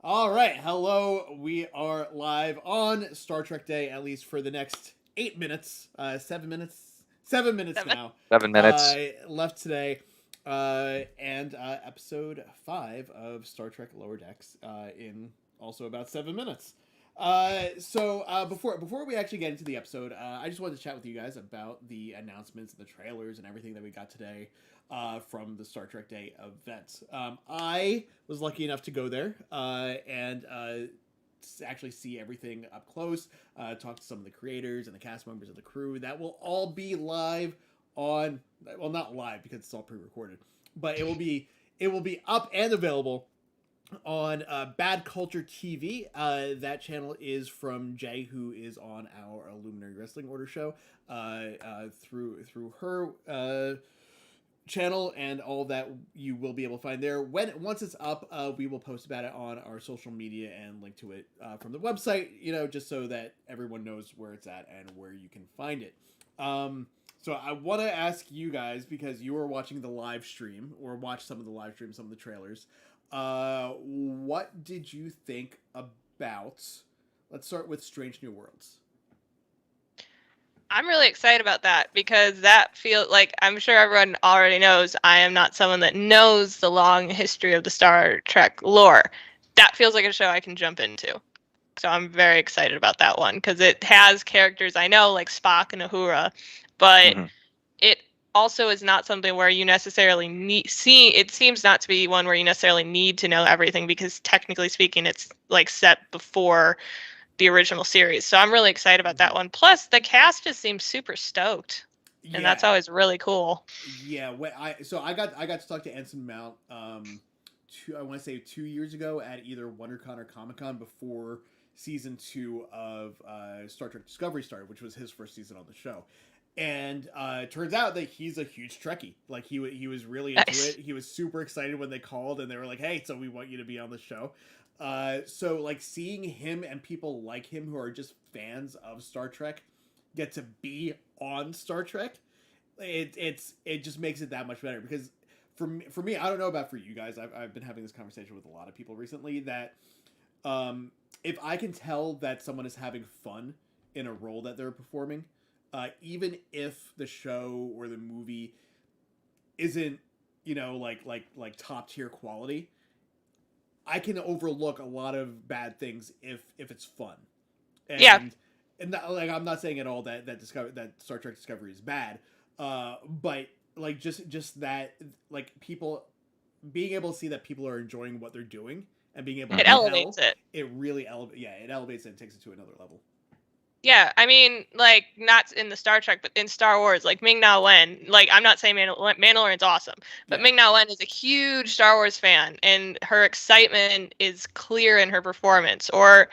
All right, hello. We are live on Star Trek Day, at least for the next 8 minutes, 7 minutes, 7 minutes Seven. now 7 minutes. left today, and episode 5 of Star Trek Lower Decks in also about 7 minutes. Before we actually get into the episode, I just wanted to chat with you guys about the announcements and the trailers and everything that we got today from the Star Trek Day event. I was lucky enough to go there and actually see everything up close, talk to some of the creators and the cast members of the crew. That will all be live on, well, not live because it's all pre-recorded, but it will be up and available on Bad Culture TV. That channel is from Jay, who is on our Illuminerdi Wrestling Order show. Through her channel and all that you will be able to find there. Once it's up, we will post about it on our social media and link to it from the website. Just so that everyone knows where it's at and where you can find it. So I want to ask you guys, because you were watching the live stream or watched some of the live stream, some of the trailers. What did you think about? Let's start with Strange New Worlds. I'm really excited about that because that feels like, I'm sure everyone already knows, I am not someone that knows the long history of the Star Trek lore. That feels like a show I can jump into. So I'm very excited about that one because it has characters I know, like Spock and Uhura, but Mhm. it also is not something where you necessarily it seems not to be one where you necessarily need to know everything, because technically speaking it's like set before the original series. So I'm really excited about that one. Plus the cast just seems super stoked. And that's Yeah, always really cool. yeah. I got to talk to Anson Mount. I want to say 2 years ago at either WonderCon or Comic Con before season 2 of Star Trek Discovery started, which was his first season on the show. And it turns out that he's a huge Trekkie. Like he was really into Nice. it. He was super excited when they called and they were like, "Hey, so we want you to be on the show." So like seeing him and people like him who are just fans of Star Trek get to be on Star Trek, it just makes it that much better. Because for me, I don't know about for you guys. I've been having this conversation with a lot of people recently that if I can tell that someone is having fun in a role that they're performing, even if the show or the movie isn't like top tier quality, I can overlook a lot of bad things if it's fun. Yeah. And like I'm not saying at all that Star Trek Discovery is bad, but like just that, like, people being able to see that people are enjoying what they're doing and being able It to Mhm. elevates tell, it. it really it elevates it and takes it to another level. Yeah, I mean, like, not in the Star Trek, but in Star Wars, like Ming Na Wen. Like, I'm not saying Mandalorian's awesome, but Yeah, Ming Na Wen is a huge Star Wars fan, and her excitement is clear in her performance. Or,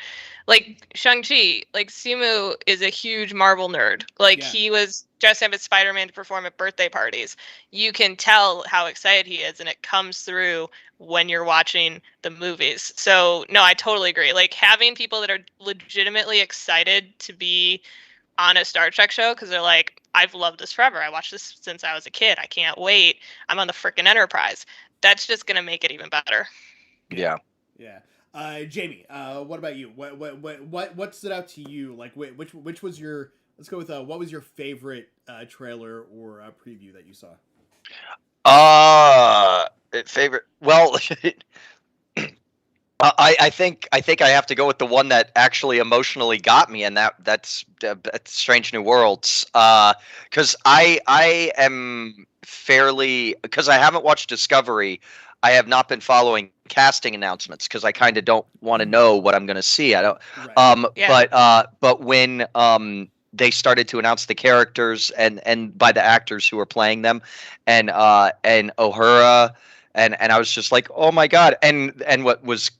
like Shang-Chi, like Simu is a huge Marvel nerd. Like, yeah, he was dressed up as Spider-Man to perform at birthday parties. You can tell how excited he is, and it comes through when you're watching the movies. So no, I totally agree. Like, having people that are legitimately excited to be on a Star Trek show because they're like, I've loved this forever. I watched this since I was a kid. I can't wait. I'm on the freaking Enterprise. That's just gonna make it even better. yeah, Yeah. yeah. Jamie, what about you? What stood out to you? Like, which was your? Let's go with what was your favorite trailer or preview that you saw? Favorite. Well, I think I have to go with the one that actually emotionally got me, and that's Strange New Worlds. Because I am fairly, because I haven't watched Discovery. I have not been following casting announcements because I kind of don't want to Mm-hmm. know what I'm going to see. I don't. Right. Yeah. But when they started to announce the characters and by the actors who are playing them, and O'Hara, and I was just like, oh my god. And what was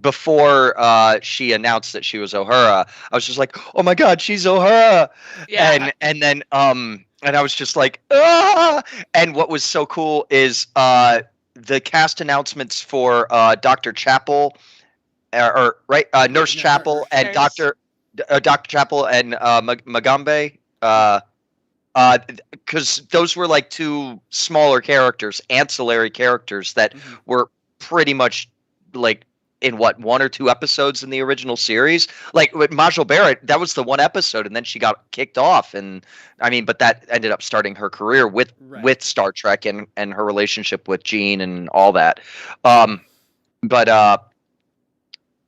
before she announced that she was O'Hara, I was just like, "Oh my God, she's O'Hara!" Yeah. And I was just like, "Ah!" And what was so cool is the cast announcements for Doctor Chapel, or right, Yeah, Nurse Nurse Chapel and Chapel. Nurse. Doctor Chapel and Magambe. Yeah. Because those were like two smaller characters, ancillary characters that Mm-hmm. were pretty much like in what, 1 or 2 episodes in the original series. Like with Majel Barrett, that was the one episode, and then she got kicked off. And I mean, but that ended up starting her career with Star Trek and her relationship with Gene and all that. But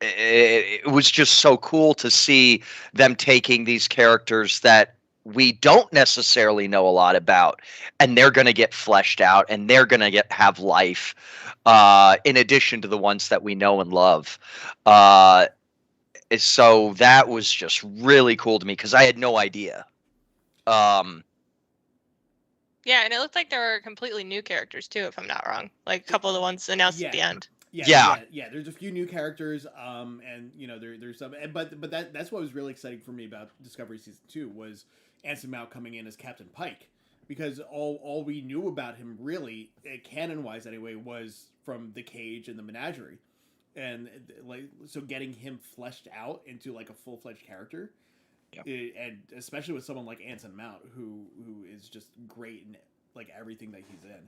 it was just so cool to see them taking these characters that we don't necessarily know a lot about, and they're going to get fleshed out, and they're going to have life, in addition to the ones that we know and love. So that was just really cool to me because I had no idea. Yeah, and it looked like there were completely new characters too, if I'm not wrong. Like a couple of the ones announced at the end. Yeah. There's a few new characters, and there's some, but that's what was really exciting for me about Discovery season 2 was Anson Mount coming in as Captain Pike, because all we knew about him really, canon wise anyway, was from the Cage and the Menagerie, and like so getting him fleshed out into like a full-fledged character, and especially with someone like Anson Mount who is just great in like everything that he's in.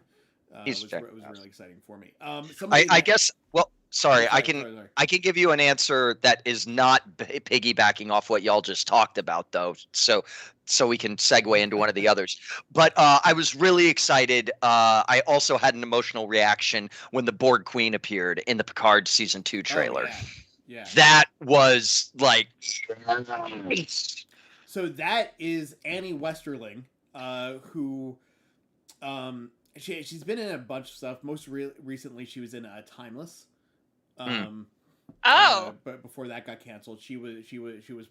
It was really exciting for me. I guess. Well, sorry, I can give you an answer that is not piggybacking off what y'all just talked about, though. So we can segue into one of the others. But I was really excited. I also had an emotional reaction when the Borg Queen appeared in the Picard season 2 trailer. Oh, yeah. That was like. So that is Annie Westerling, who. She's been in a bunch of stuff. Most recently, she was in Timeless. But before that got canceled, she was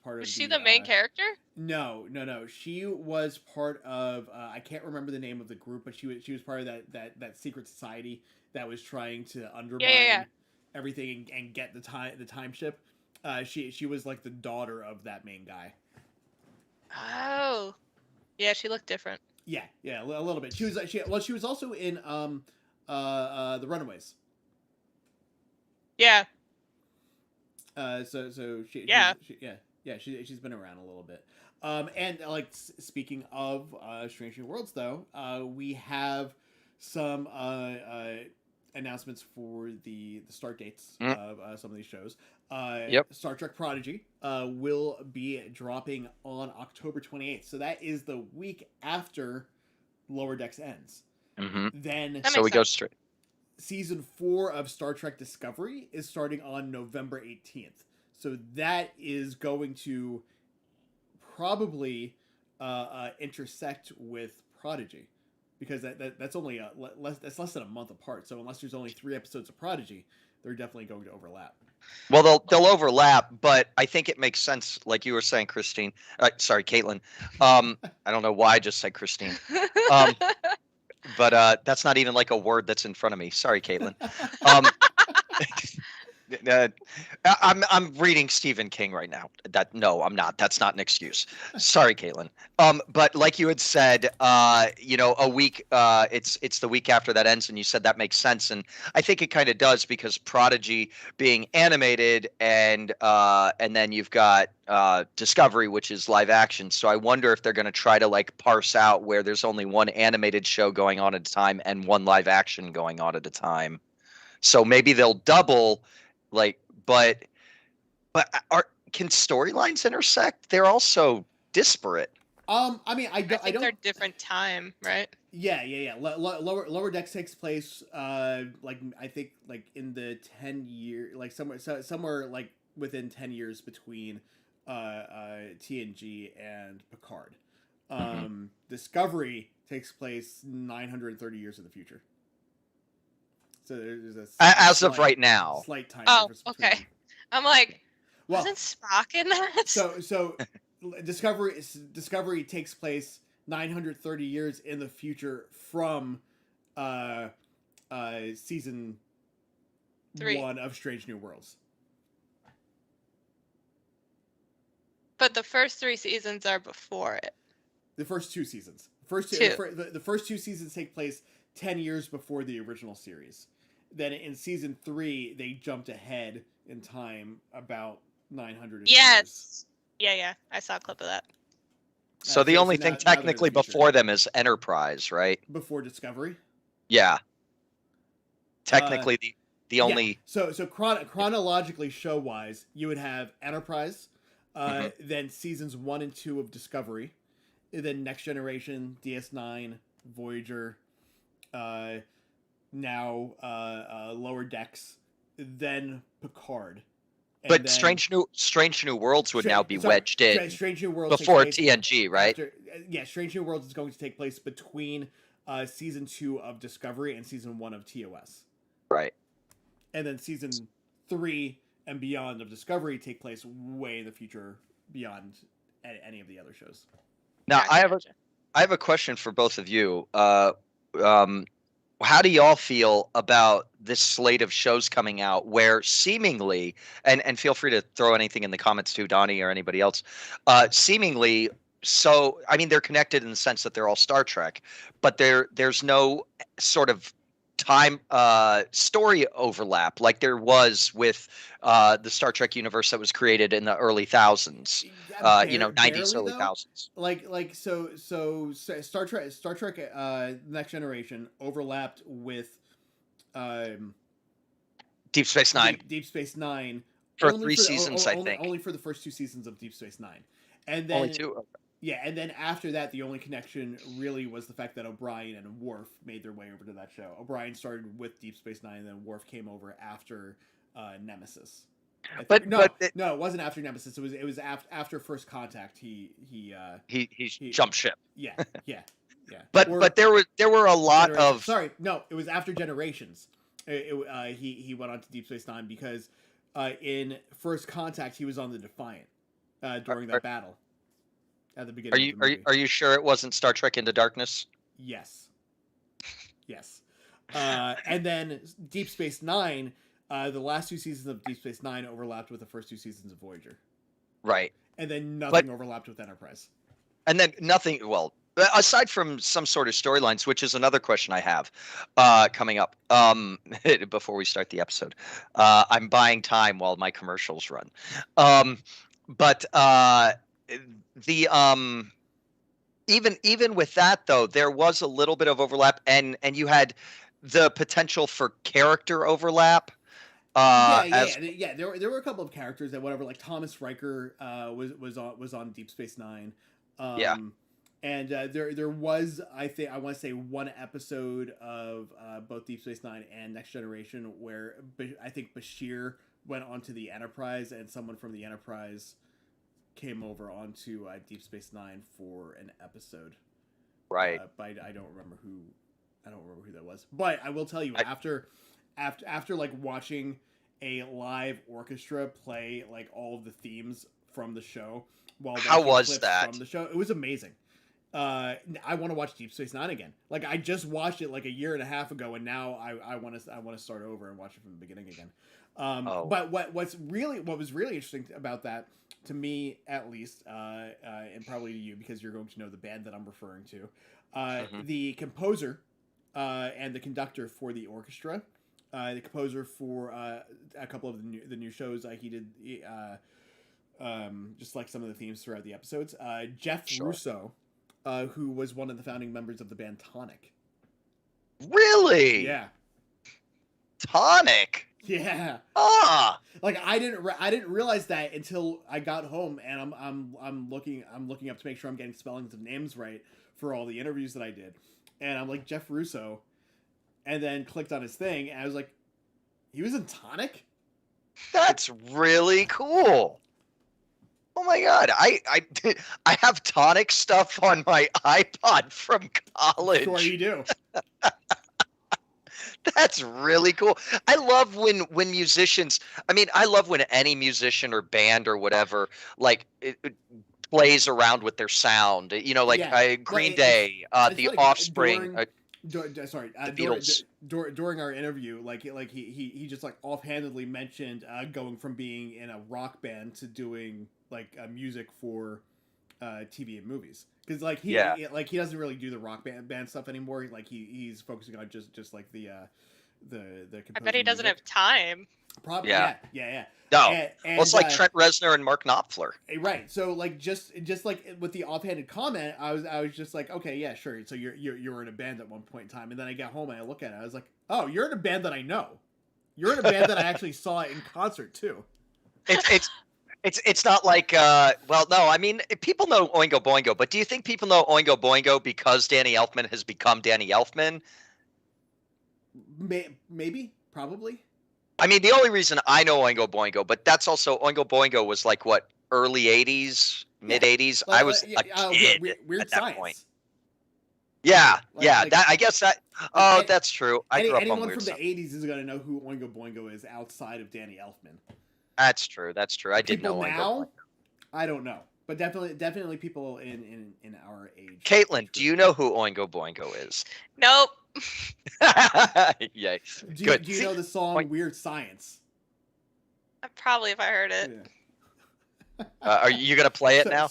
part of. Was she the main character? No. She was part of. I can't remember the name of the group, but she was part of that secret society that was trying to undermine everything and get the time ship. She was like the daughter of that main guy. Oh, yeah, she looked different. Yeah, a little bit. She was also in The Runaways. Yeah. So she's been around a little bit. And like speaking of Strange New Worlds, though, we have some announcements for the start dates of some of these shows. Star Trek Prodigy will be dropping on October 28th. So that is the week after Lower Decks ends. Then so we go straight. Season 4 of Star Trek Discovery is starting on November 18th. So that is going to probably intersect with Prodigy, because that's only less than a month apart. So unless there's only 3 episodes of Prodigy, they're definitely going to overlap. Well, they'll overlap, but I think it makes sense, like you were saying, Christine. Sorry, Caitlin. I don't know why I just said Christine. But that's not even like a word that's in front of me. Sorry, Caitlin. I'm reading Stephen King right now. No, I'm not. That's not an excuse. Sorry, Caitlin. But like you had said, a week. It's the week after that ends, and you said that makes sense, and I think it kind of does, because Prodigy being animated, and then you've got Discovery, which is live action. So I wonder if they're going to try to like parse out where there's only one animated show going on at a time and one live action going on at a time. So maybe they'll double. But can storylines intersect? They're also disparate. I mean, I think they're different time, right? Yeah. Lower Decks takes place, I think, like in the 10-year, like somewhere like within 10 years between TNG and Picard. Discovery takes place 930 years in the future. So there's as of right now, slight time difference. Oh, okay. I'm like, wasn't Spock in that? So Discovery takes place 930 years in the future from season 1 of Strange New Worlds. But the first 3 seasons are before it. The first 2 seasons. The first 2 seasons take place 10 years before the original series. Then in season 3, they jumped ahead in time about 900 years. Yeah. I saw a clip of that. So the only thing technically before them is Enterprise, right? Before Discovery? Yeah. Technically, The only So chronologically, show wise, you would have Enterprise, Mhm. then seasons 1 and 2 of Discovery, then Next Generation, DS9, Voyager, uh, now Lower Decks, then Picard, and but then Strange New Worlds would now be wedged in Strange New Worlds before takes place TNG, right? after. Yeah, Strange New Worlds is going to take place between season 2 of Discovery and season 1 of TOS, Right. and then season 3 and beyond of Discovery take place way in the future beyond any of the other shows. Now Gotcha. I have a question for both of you. How do y'all feel about this slate of shows coming out where seemingly, and feel free to throw anything in the comments too, Donnie or anybody else, seemingly, so I mean they're connected in the sense that they're all Star Trek, but there's no sort of time story overlap like there was with the Star Trek universe that was created in the early thousands, Yeah, 90s, barely early though. thousands. So Star Trek Next Generation overlapped with Deep Space Nine Deep Space Nine for 3 seasons, I think. only for the first 2 seasons of Deep Space Nine, and Only then 2. yeah, and then after that, the only connection really was the fact that O'Brien and Worf made their way over to that show. O'Brien started with Deep Space Nine, and then Worf came over after Nemesis. But no, it wasn't after Nemesis. It was after First Contact. He jumped ship. Yeah. But there were a lot of Sorry, no, it was after Generations. He went on to Deep Space Nine because in First Contact he was on the Defiant during that battle at the beginning. Are you sure it wasn't Star Trek Into Darkness? Yes. And then Deep Space Nine, the last 2 seasons of Deep Space Nine overlapped with the first 2 seasons of Voyager. Right. And then nothing overlapped with Enterprise. And then nothing. Well, aside from some sort of storylines, which is another question I have coming up before we start the episode. I'm buying time while my commercials run. But the even with that though, there was a little bit of overlap, and you had the potential for character overlap. There were a couple of characters that whatever, like Thomas Riker was on Deep Space Nine. And there was, I want to say, one episode of both Deep Space Nine and Next Generation where I think Bashir went onto the Enterprise and someone from the Enterprise came over onto Deep Space Nine for an episode. Right. But I don't remember who that was. But I will tell you, after like watching a live orchestra play like all of the themes from the show while how was clips that from the show, it was amazing. I want to watch Deep Space Nine again. Like I just watched it like a year and a half ago, and now I want to start over and watch it from the beginning again. But what was really interesting about that, to me at least, and probably to you because you're going to know the band that I'm referring to, the composer and the conductor for the orchestra, the composer for a couple of the new shows he did, just like some of the themes throughout the episodes. Jeff Russo. Who was one of the founding members of the band Tonic. Really? Yeah. Tonic? Yeah. Like I didn't realize that until I got home, and I'm looking up to make sure I'm getting spellings of names right for all the interviews that I did, and I'm like Jeff Russo, and then clicked on his thing, and I was like, he was in Tonic? That's really cool. Oh my god, I have Tonic stuff on my iPod from college. Sure you do. That's really cool. I love when musicians, I love when any musician or band or whatever it plays around with their sound. Green Day, The Offspring, the Beatles. During our interview, he just like offhandedly mentioned going from being in a rock band to doing music for TV and movies, because he doesn't really do the rock band stuff anymore. He's focusing on just like the I bet he doesn't have time. Probably. Yeah. No. Well, it's like Trent Reznor and Mark Knopfler. Right. So just like with the offhanded comment, I was just like, okay, yeah, sure. So you were in a band at one point in time, and then I got home and I look at it, I was like, oh, you're in a band that I know. You're in a band that I actually saw in concert too. It's not like well, no, I mean, people know Oingo Boingo, but do you think people know Oingo Boingo because Danny Elfman has become Danny Elfman? Maybe, probably. I mean, the only reason I know Oingo Boingo, but that's also Oingo Boingo was like what, early '80s, mid '80s. I was a kid weird at that Science. point. Yeah, Like, that I guess that. Oh, that's true. I grew up on anyone Weird from Science. the '80s is gonna know who Oingo Boingo is outside of Danny Elfman. That's true. That's true. I did know People Oingo now, Boingo. I don't know, but definitely people in our age. Caitlin, do you know who Oingo Boingo is? Nope. Yay. Do Good. you know the song "Weird Science"? Probably if I heard it. Yeah. Are you gonna play it now?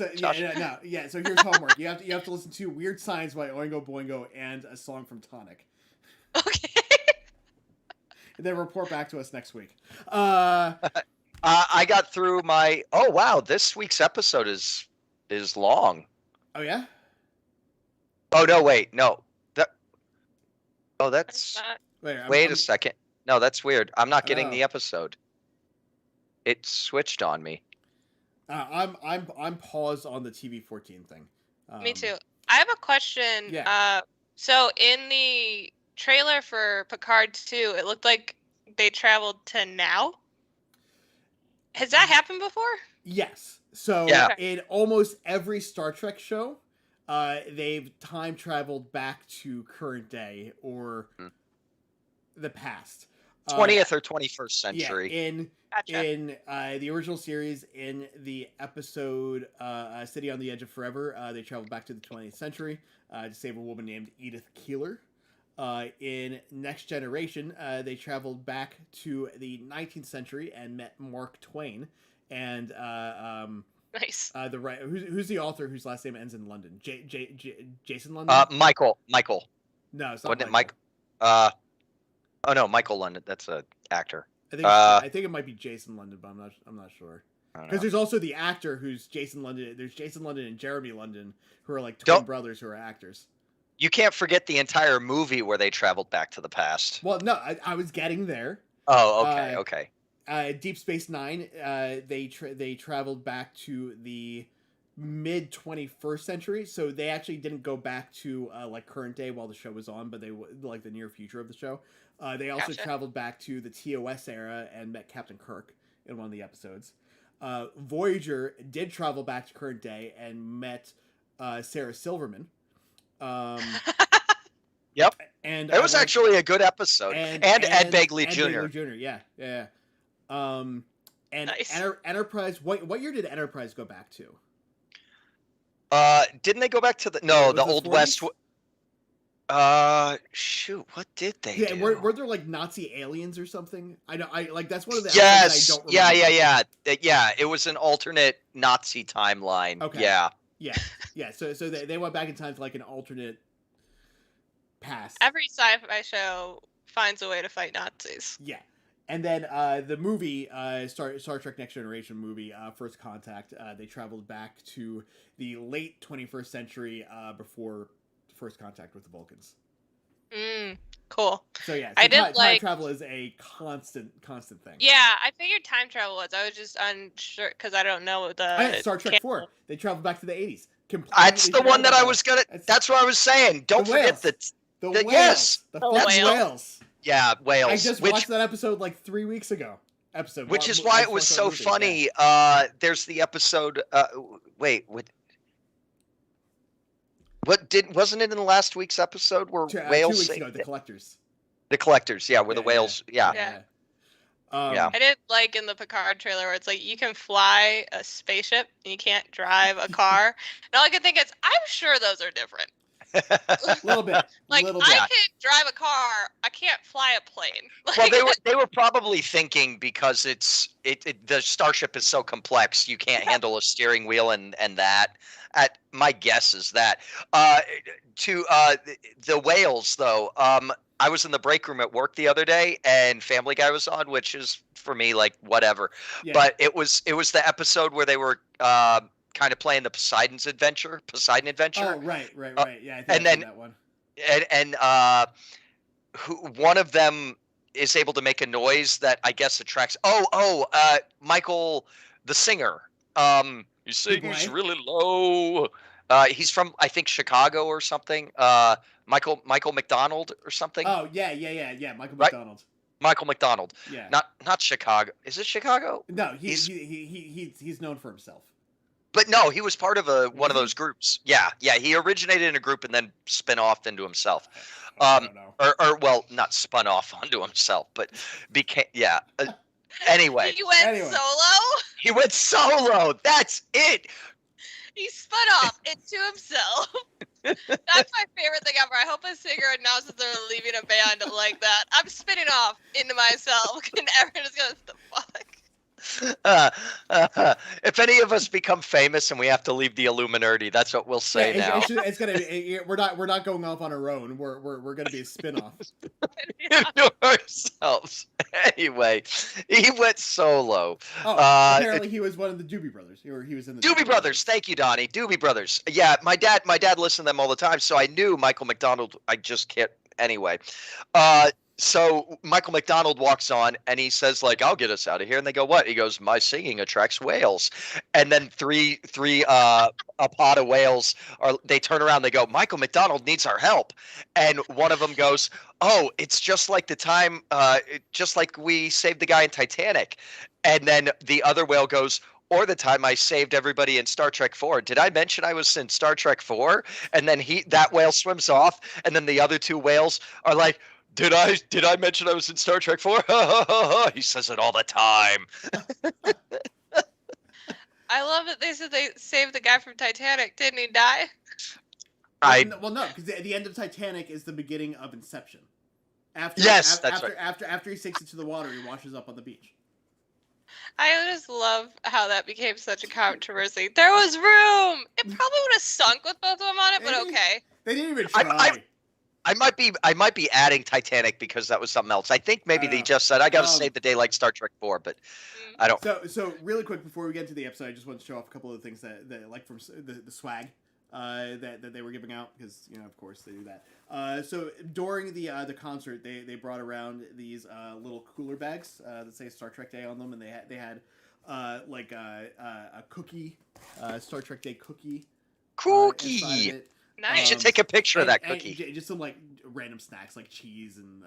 Yeah, so here's homework. You have to listen to "Weird Science" by Oingo Boingo and a song from Tonic. Okay. And then report back to us next week. I got through my. Oh wow, this week's episode is long. Oh yeah. Oh no, wait, no. That's. Wait a second. No, that's weird. I'm not getting the episode. It switched on me. I'm paused on the TV-14 thing. Me too. I have a question. Yeah. So in the trailer for Picard 2, it looked like they traveled to now. Has that happened before? Yes. So Yeah. in almost every Star Trek show, they've time traveled back to current day or the past. 20th or 21st century. Yeah, in the original series, in the episode City on the Edge of Forever, they traveled back to the 20th century to save a woman named Edith Keeler. In Next Generation, they traveled back to the 19th century and met Mark Twain. And nice. Who's the author whose last name ends in London? Jason London? Michael. No, it's not Wasn't Michael. it Mike? Oh no, Michael London. That's an actor. I think it might be Jason London, but I'm not sure. I don't Because know. there's also the actor who's Jason London. There's Jason London and Jeremy London, who are like twin brothers who are actors. You can't forget the entire movie where they traveled back to the past. Well, no, I was getting there. Oh, okay. Deep Space Nine, they traveled back to the mid 21st century, so they actually didn't go back to like current day while the show was on, but they like the near future of the show. They also traveled back to the TOS era and met Captain Kirk in one of the episodes. Voyager did travel back to current day and met Sarah Silverman. Yep. And it was actually a good episode. And Ed Begley Jr. Yeah. And nice. Enterprise. What year did Enterprise go back to? Didn't they go back to the Old 40s? West? Shoot, what did they do? Were there like Nazi aliens or something? I like that's one of the yes, I don't remember. yeah. It was an alternate Nazi timeline. Okay. Yeah. So they went back in time to like an alternate past. Every sci-fi show finds a way to fight Nazis. Yeah. And then the movie, Star Trek Next Generation movie, First Contact, they traveled back to the late 21st century before First Contact with the Vulcans. Cool. So yeah, I didn't time travel is a constant thing. Yeah, I figured time travel was. I was just unsure because I don't know the. Star Trek 4, they traveled back to the 80s. That's the one that I was gonna. That's what I was saying. Don't forget the whales. Yes, the whales. Yeah, whales. I just watched that episode like 3 weeks ago. Which is why it was so funny. Yeah. There's the episode. Wait, wasn't it in the last week's episode where whales? 2 weeks ago, the collectors. The collectors, yeah, where the whales, yeah. I did like in the Picard trailer where it's like you can fly a spaceship and you can't drive a car. And all I can think is, I'm sure those are different. A little bit. Like little I bit. can drive a car, I can't fly a plane. Well, they were probably thinking because the starship is so complex, you can't handle a steering wheel and that. My guess is that. To the whales though, I was in the break room at work the other day, and Family Guy was on, which is for me like whatever. Yeah. But it was the episode where they were kind of playing the Poseidon Adventure. Oh, right. Yeah, I think I that one. And one of them is able to make a noise that I guess attracts. Michael, the singer. He sings Bublé? really low. He's from, I think, Chicago or something. Michael McDonald or something. Oh yeah. Michael Right? McDonald. Michael McDonald. Yeah. Not Chicago. Is it Chicago? No, He's- he's known for himself. But no, he was part of one Was of he? those groups. Yeah. He originated in a group and then spin off into himself. I don't know. Or well, not spun off onto himself, but became anyway, He went Anyway. solo. he went solo. That's it. He spun off into himself. That's my favorite thing ever. I hope a singer announces they're leaving a band like that. I'm spinning off into myself, and everyone's going, "What the fuck?" If any of us become famous and we have to leave the Illuminerdi, that's what we'll say Yeah, now. it's gonna. We're not going off on our own. We're gonna be a spin-off. To ourselves. Anyway, he went solo. Oh, apparently he was one of the Doobie Brothers. Or he was in the Doobie Brothers. Thank you, Donnie. Doobie Brothers. Yeah, my dad listened to them all the time, so I knew Michael McDonald. I just can't. Anyway, so Michael McDonald walks on and he says, like, "I'll get us out of here." And they go, "What?" He goes, "My singing attracts whales." And then three a pod of whales they turn around, they go, "Michael McDonald needs our help." And one of them goes, "Oh, it's just like the time, just like we saved the guy in Titanic." And then the other whale goes, "Or the time I saved everybody in Star Trek 4. Did I mention I was in Star Trek 4? And then that whale swims off, and then the other two whales are like, Did I mention I was in Star Trek 4? He says it all the time. I love that they said they saved the guy from Titanic. Didn't he die? Well, no, because the end of Titanic is the beginning of Inception. After he sinks into the water, he washes up on the beach. I just love how that became such a controversy. There was room. It probably would have sunk with both of them on it, but okay. They didn't even try. I might be adding Titanic because that was something else. I think maybe they just said I got to save the day like Star Trek 4, but I don't. So really quick before we get into the episode, I just want to show off a couple of things that like from the swag that they were giving out because of course they do that. So during the concert, they brought around these little cooler bags that say Star Trek Day on them, and they had like a cookie, Star Trek Day cookie. Cookie. You Nice. should take a picture of that cookie. And just some like random snacks like cheese and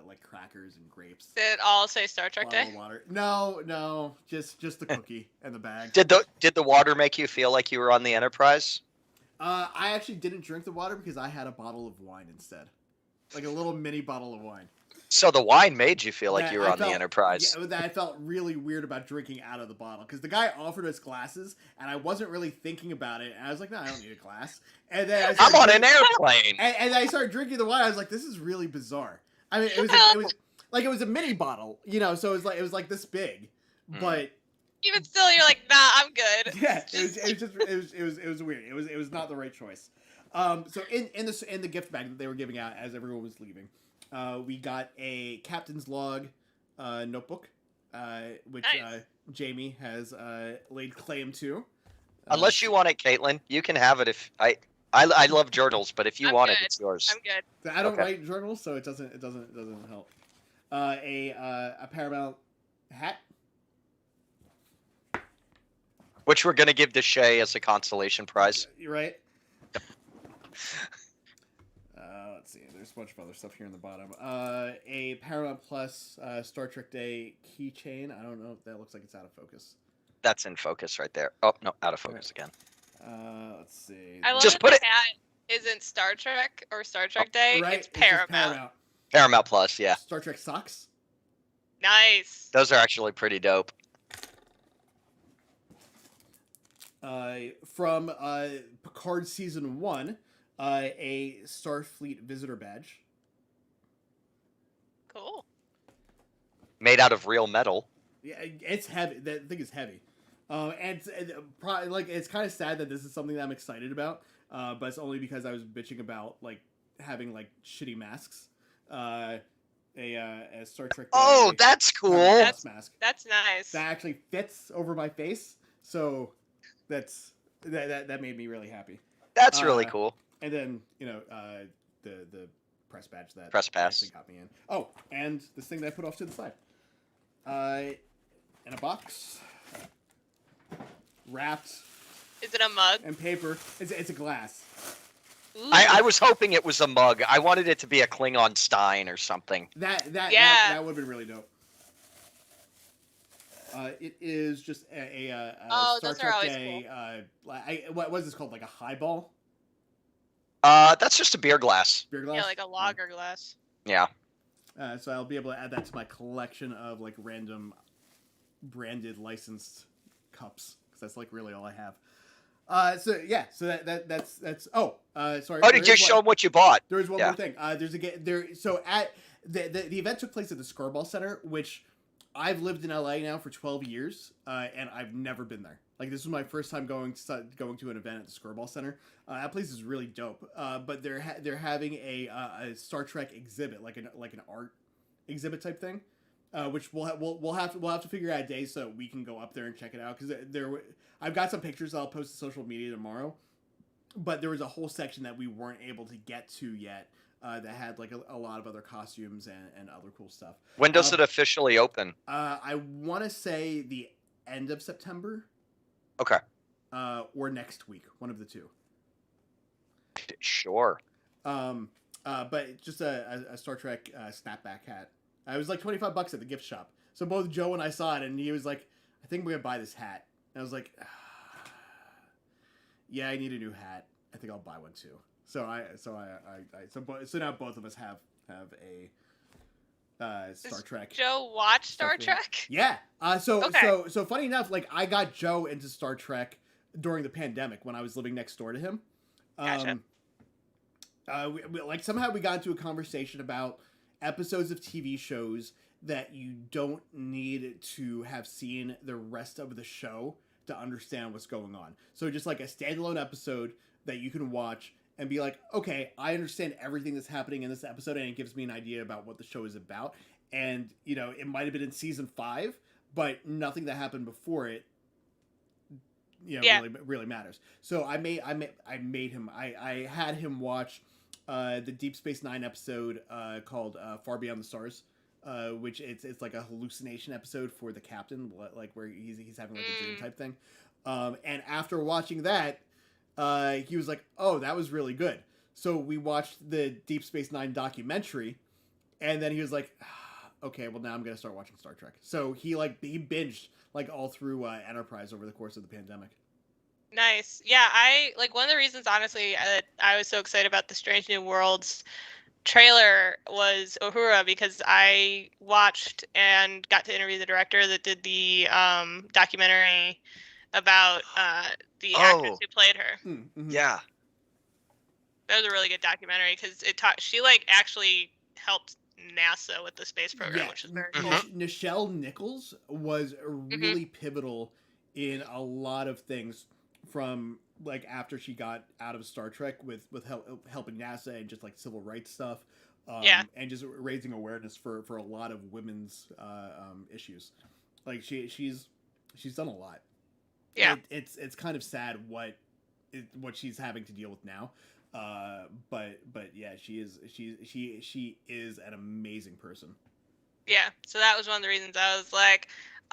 like crackers and grapes. Did it all say Star Trek Bottle Day? of water. No, just the cookie and the bag. Did the water make you feel like you were on the Enterprise? I actually didn't drink the water because I had a bottle of wine instead, like a little mini bottle of wine. So the wine made you feel like Yeah, you were on the Enterprise. Yeah, that I felt really weird about drinking out of the bottle because the guy offered us glasses and I wasn't really thinking about it. And I was like, no, I don't need a glass. And then I'm on an airplane. And I started drinking the wine. I was like, this is really bizarre. I mean, it was a mini bottle, so it was like this big, but Even still, you're like, nah, I'm good. yeah, it was weird. It was not the right choice. So in the gift bag that they were giving out as everyone was leaving, we got a captain's log notebook, which Nice. Jamie has laid claim to. Unless you want it, Caitlin, you can have it. If I love journals, but if you I'm want it, good. it's yours. I'm good. I don't Okay. write journals, so it doesn't help. A Paramount hat. Which we're gonna give to Shay as a consolation prize. You're right. Let's see. There's a bunch of other stuff here in the bottom. A Paramount Plus Star Trek Day keychain. I don't know if that looks like it's out of focus. That's in focus right there. Oh no, out of focus again. Let's see. I love Just that put the it- hat isn't Star Trek or Star Trek Day. Right? It's just Paramount. Paramount Plus, yeah. Star Trek socks. Nice. Those are actually pretty dope. From Picard Season 1, a Starfleet visitor badge. Cool. Made out of real metal. Yeah, it's heavy. That thing is heavy. And probably like it's kind of sad that this is something that I'm excited about. But it's only because I was bitching about like having like shitty masks. A Star Trek. Oh, that's cool. Paramount mask That's nice. that actually fits over my face. So that made me really happy. That's really cool. And then the press badge that Press pass. actually got me in. Oh, and this thing that I put off to the side. In a box, wrapped Is it a mug? in paper. It's a glass. Ooh. I was hoping it was a mug. I wanted it to be a Klingon Stein or something. That Yeah. would have been really dope. It is just a Oh, Star those are Trek always Day. What was this called? Like a highball That's just a beer glass. beer glass. Yeah, like a lager glass. Yeah. So I'll be able to add that to my collection of like random branded licensed cups because that's like really all I have. So that's. Oh, sorry. Oh, did you show them what you bought? There is one Yeah. more thing. There's a there. So at the event took place at the Skirball Center, which I've lived in LA now for 12 years, and I've never been there. Like this was my first time going to an event at the Skirball Center. That place is really dope. But they're having a Star Trek exhibit, like an art exhibit type thing, which we'll have to figure out a day so we can go up there and check it out because I've got some pictures I'll post to social media tomorrow. But there was a whole section that we weren't able to get to yet that had like a lot of other costumes and other cool stuff. When does it officially open? I want to say the end of September. Okay. Or next week, one of the two. Sure. But just a Star Trek snapback hat. It was like $25 at the gift shop. So both Joe and I saw it, and he was like, "I think we're gonna buy this hat." And I was like, "Yeah, I need a new hat. I think I'll buy one too." So so now both of us have a Star Trek. Joe watch Star Trek? Yeah. Okay. So funny enough, like I got Joe into Star Trek during the pandemic when I was living next door to him. Gotcha. Like somehow we got into a conversation about episodes of TV shows that you don't need to have seen the rest of the show to understand what's going on. So just like a standalone episode that you can watch and be like, okay, I understand everything that's happening in this episode, and it gives me an idea about what the show is about. And, you know, it might have been in season 5, but nothing that happened before it, you know, really matters. So I had him watch the Deep Space Nine episode called Far Beyond the Stars, which it's like a hallucination episode for the captain, like where he's having like a dream type thing. And after watching that, he was like, "Oh, that was really good." So we watched the Deep Space Nine documentary, and then he was like, "Okay, well now I'm gonna start watching Star Trek." So he binged like all through Enterprise over the course of the pandemic. Nice. Yeah, I like one of the reasons, honestly, that I was so excited about the Strange New Worlds trailer was Uhura, because I watched and got to interview the director that did the documentary about the actress who played her. Mm-hmm. Yeah. That was a really good documentary because she like actually helped NASA with the space program, which is very cool. Nichelle Nichols was really pivotal in a lot of things from like after she got out of Star Trek with helping NASA and just like civil rights stuff, and just raising awareness for a lot of women's issues. Like she's done a lot. Yeah, it's kind of sad what she's having to deal with now. But yeah, she is an amazing person. Yeah, so that was one of the reasons I was like,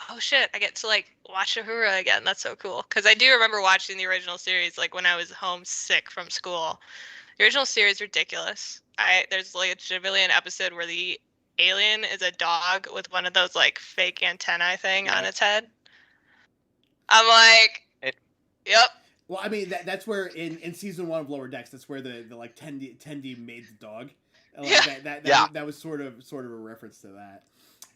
oh shit, I get to like watch Uhura again. That's so cool. Because I do remember watching the original series like when I was homesick from school. The original series ridiculous. There's like legitimately an episode where the alien is a dog with one of those like fake antennae thing on its head. I'm like, yep. Well, I mean that's where in season 1 of Lower Decks, that's where the like Tendi made the dog. Like, that was sort of a reference to that.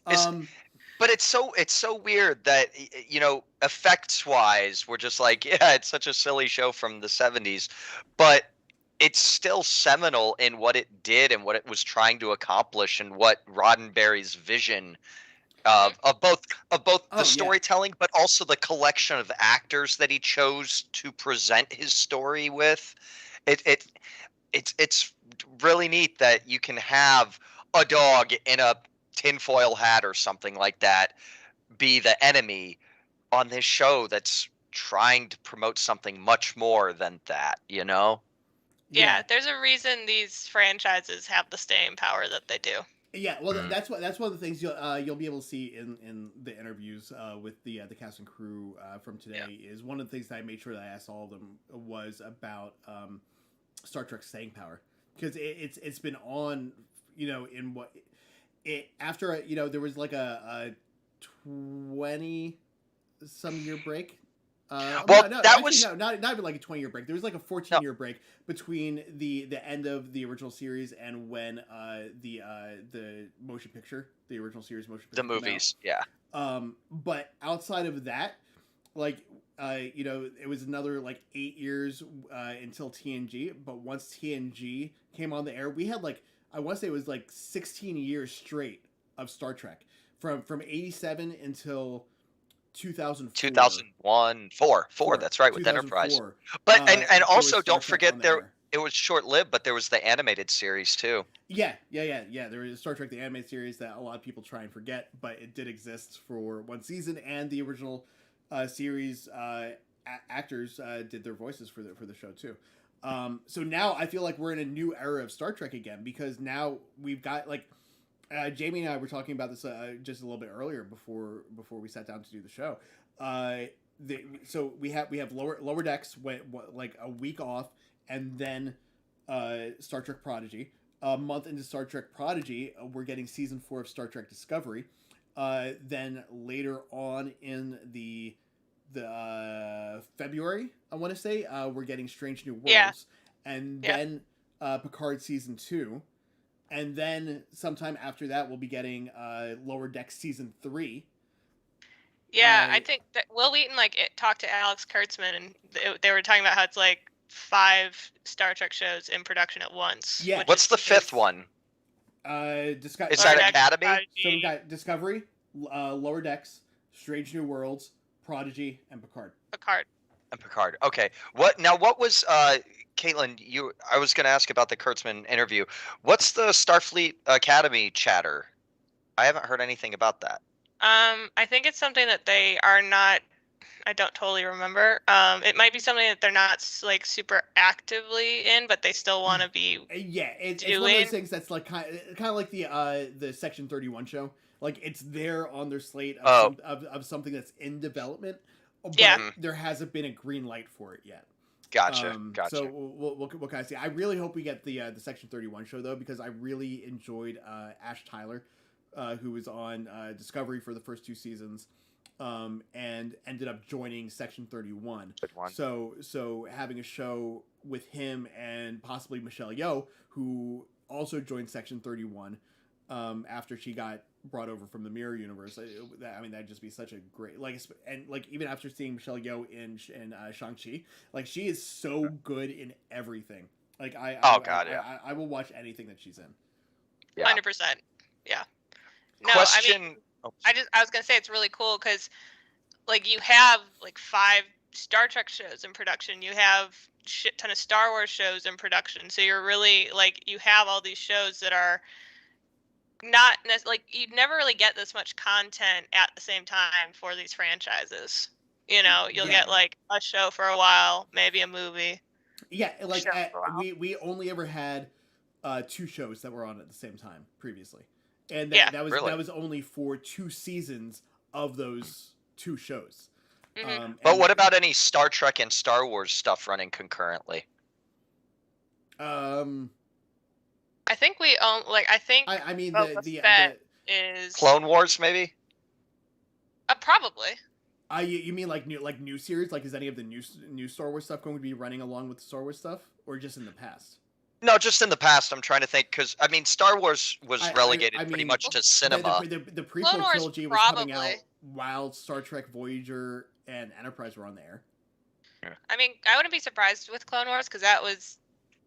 But it's so weird that, you know, effects wise, we're just like, yeah, it's such a silly show from the 70s, but it's still seminal in what it did and what it was trying to accomplish and what Roddenberry's vision of both the storytelling, but also the collection of actors that he chose to present his story with. It's really neat that you can have a dog in a tinfoil hat or something like that be the enemy on this show that's trying to promote something much more than that, you know? Yeah, there's a reason these franchises have the staying power that they do. Yeah, well, that's one of the things you'll be able to see in the interviews with the cast and crew from today. Is one of the things that I made sure that I asked all of them was about Star Trek's staying power, because it's been on, in what it after there was like a 20 some year break. Not even like a 20-year break. There was like a 14-year break between the end of the original series and when the motion picture, the original series motion picture, the movies, but outside of that, like it was another like 8 years until TNG. But once TNG came on the air, we had like, I want to say it was like 16 years straight of Star Trek from 87 until 2001, four. That's right, with Enterprise. But and also don't forget it was short-lived, but there was the animated series too. Yeah. There was Star Trek the animated series that a lot of people try and forget, but it did exist for one season, and the original series actors did their voices for the show too. So now I feel like we're in a new era of Star Trek again, because now we've got like. Jamie and I were talking about this just a little bit earlier before we sat down to do the show. So we have lower decks went like a week off, and then Star Trek Prodigy. A month into Star Trek Prodigy, we're getting season 4 of Star Trek Discovery. Then later on in the February, I want to say, we're getting Strange New Worlds, and then Picard season 2. And then sometime after that, we'll be getting Lower Decks season 3. Yeah, I think that Will Wheaton talked to Alex Kurtzman, and they were talking about how it's like 5 Star Trek shows in production at once. Yeah. What's the 5th one? Is that Academy? So we got Discovery, Lower Decks, Strange New Worlds, Prodigy, and Picard. Picard. Okay. What was Caitlin? I was going to ask about the Kurtzman interview. What's the Starfleet Academy chatter? I haven't heard anything about that. I think it's something that they are not. I don't totally remember. It might be something that they're not like super actively in, but they still want to be. Yeah, it's one of those things that's like kind of like the Section 31 show. Like it's there on their slate of something that's in development. But there hasn't been a green light for it yet. Gotcha. So what can I say? I really hope we get the Section 31 show though, because I really enjoyed Ash Tyler, who was on Discovery for the first 2 seasons, and ended up joining Section 31. Good one. So having a show with him and possibly Michelle Yeoh, who also joined Section 31 after she got brought over from the Mirror Universe. That'd just be such a great even after seeing Michelle Yeoh in Shang-Chi, like she is so good in everything. Like I will watch anything that she's in. 100%. Yeah. No, Question. I was gonna say it's really cool because like you have like 5 Star Trek shows in production. You have shit ton of Star Wars shows in production. So you're really like you have all these shows that are not like you'd never really get this much content at the same time for these franchises. You'll get like a show for a while, maybe a movie. Yeah, like we only ever had 2 shows that were on at the same time previously, and that was only for 2 seasons of those 2 shows. Mm-hmm. But what about any Star Trek and Star Wars stuff running concurrently? I think we own the is Clone Wars maybe. Probably. You mean like new series? Like is any of the new Star Wars stuff going to be running along with the Star Wars stuff, or just in the past? No, just in the past. I'm trying to think because Star Wars was relegated pretty much to cinema. The prequel trilogy was coming out while Star Trek Voyager and Enterprise were on the air. Yeah. I wouldn't be surprised with Clone Wars because that was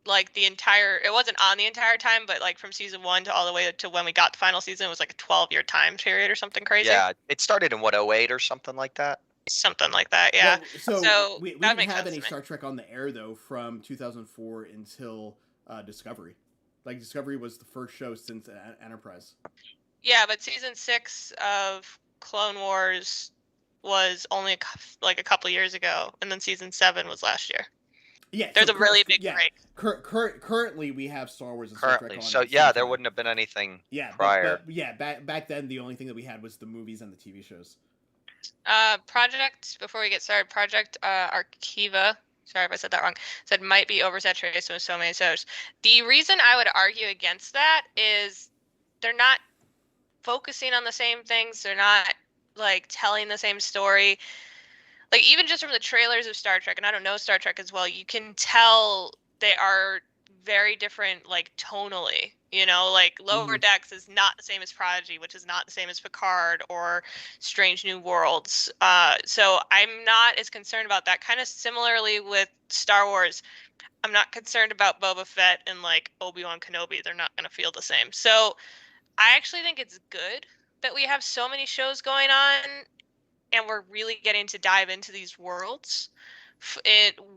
like it wasn't on the entire time, but like from season 1 to all the way to when we got the final season, it was like a 12-year time period or something crazy. Yeah, it started in 08 or something like that. Something like that, yeah. Well, so we didn't have any Star Trek on the air though from 2004 until Discovery. Like Discovery was the first show since Enterprise. Yeah, but season 6 of Clone Wars was only like a couple years ago, and then season 7 was last year. Yeah, There's a really big break. Currently, we have Star Wars and Star Trek on. So at the same there time. wouldn't have been anything prior. prior. Back then, the only thing that we had was the movies and the TV shows. Before we get started, Project Arkiva, sorry if I said that wrong, said might be oversaturated with so many shows. The reason I would argue against that is they're not focusing on the same things. They're not like telling the same story. Like even just from the trailers of Star Trek, and I don't know Star Trek as well, you can tell they are very different, like tonally. You know, like Lower Decks is not the same as Prodigy, which is not the same as Picard or Strange New Worlds. So I'm not as concerned about that. Kind of similarly with Star Wars, I'm not concerned about Boba Fett and like Obi-Wan Kenobi. They're not going to feel the same. So I actually think it's good that we have so many shows going on and we're really getting to dive into these worlds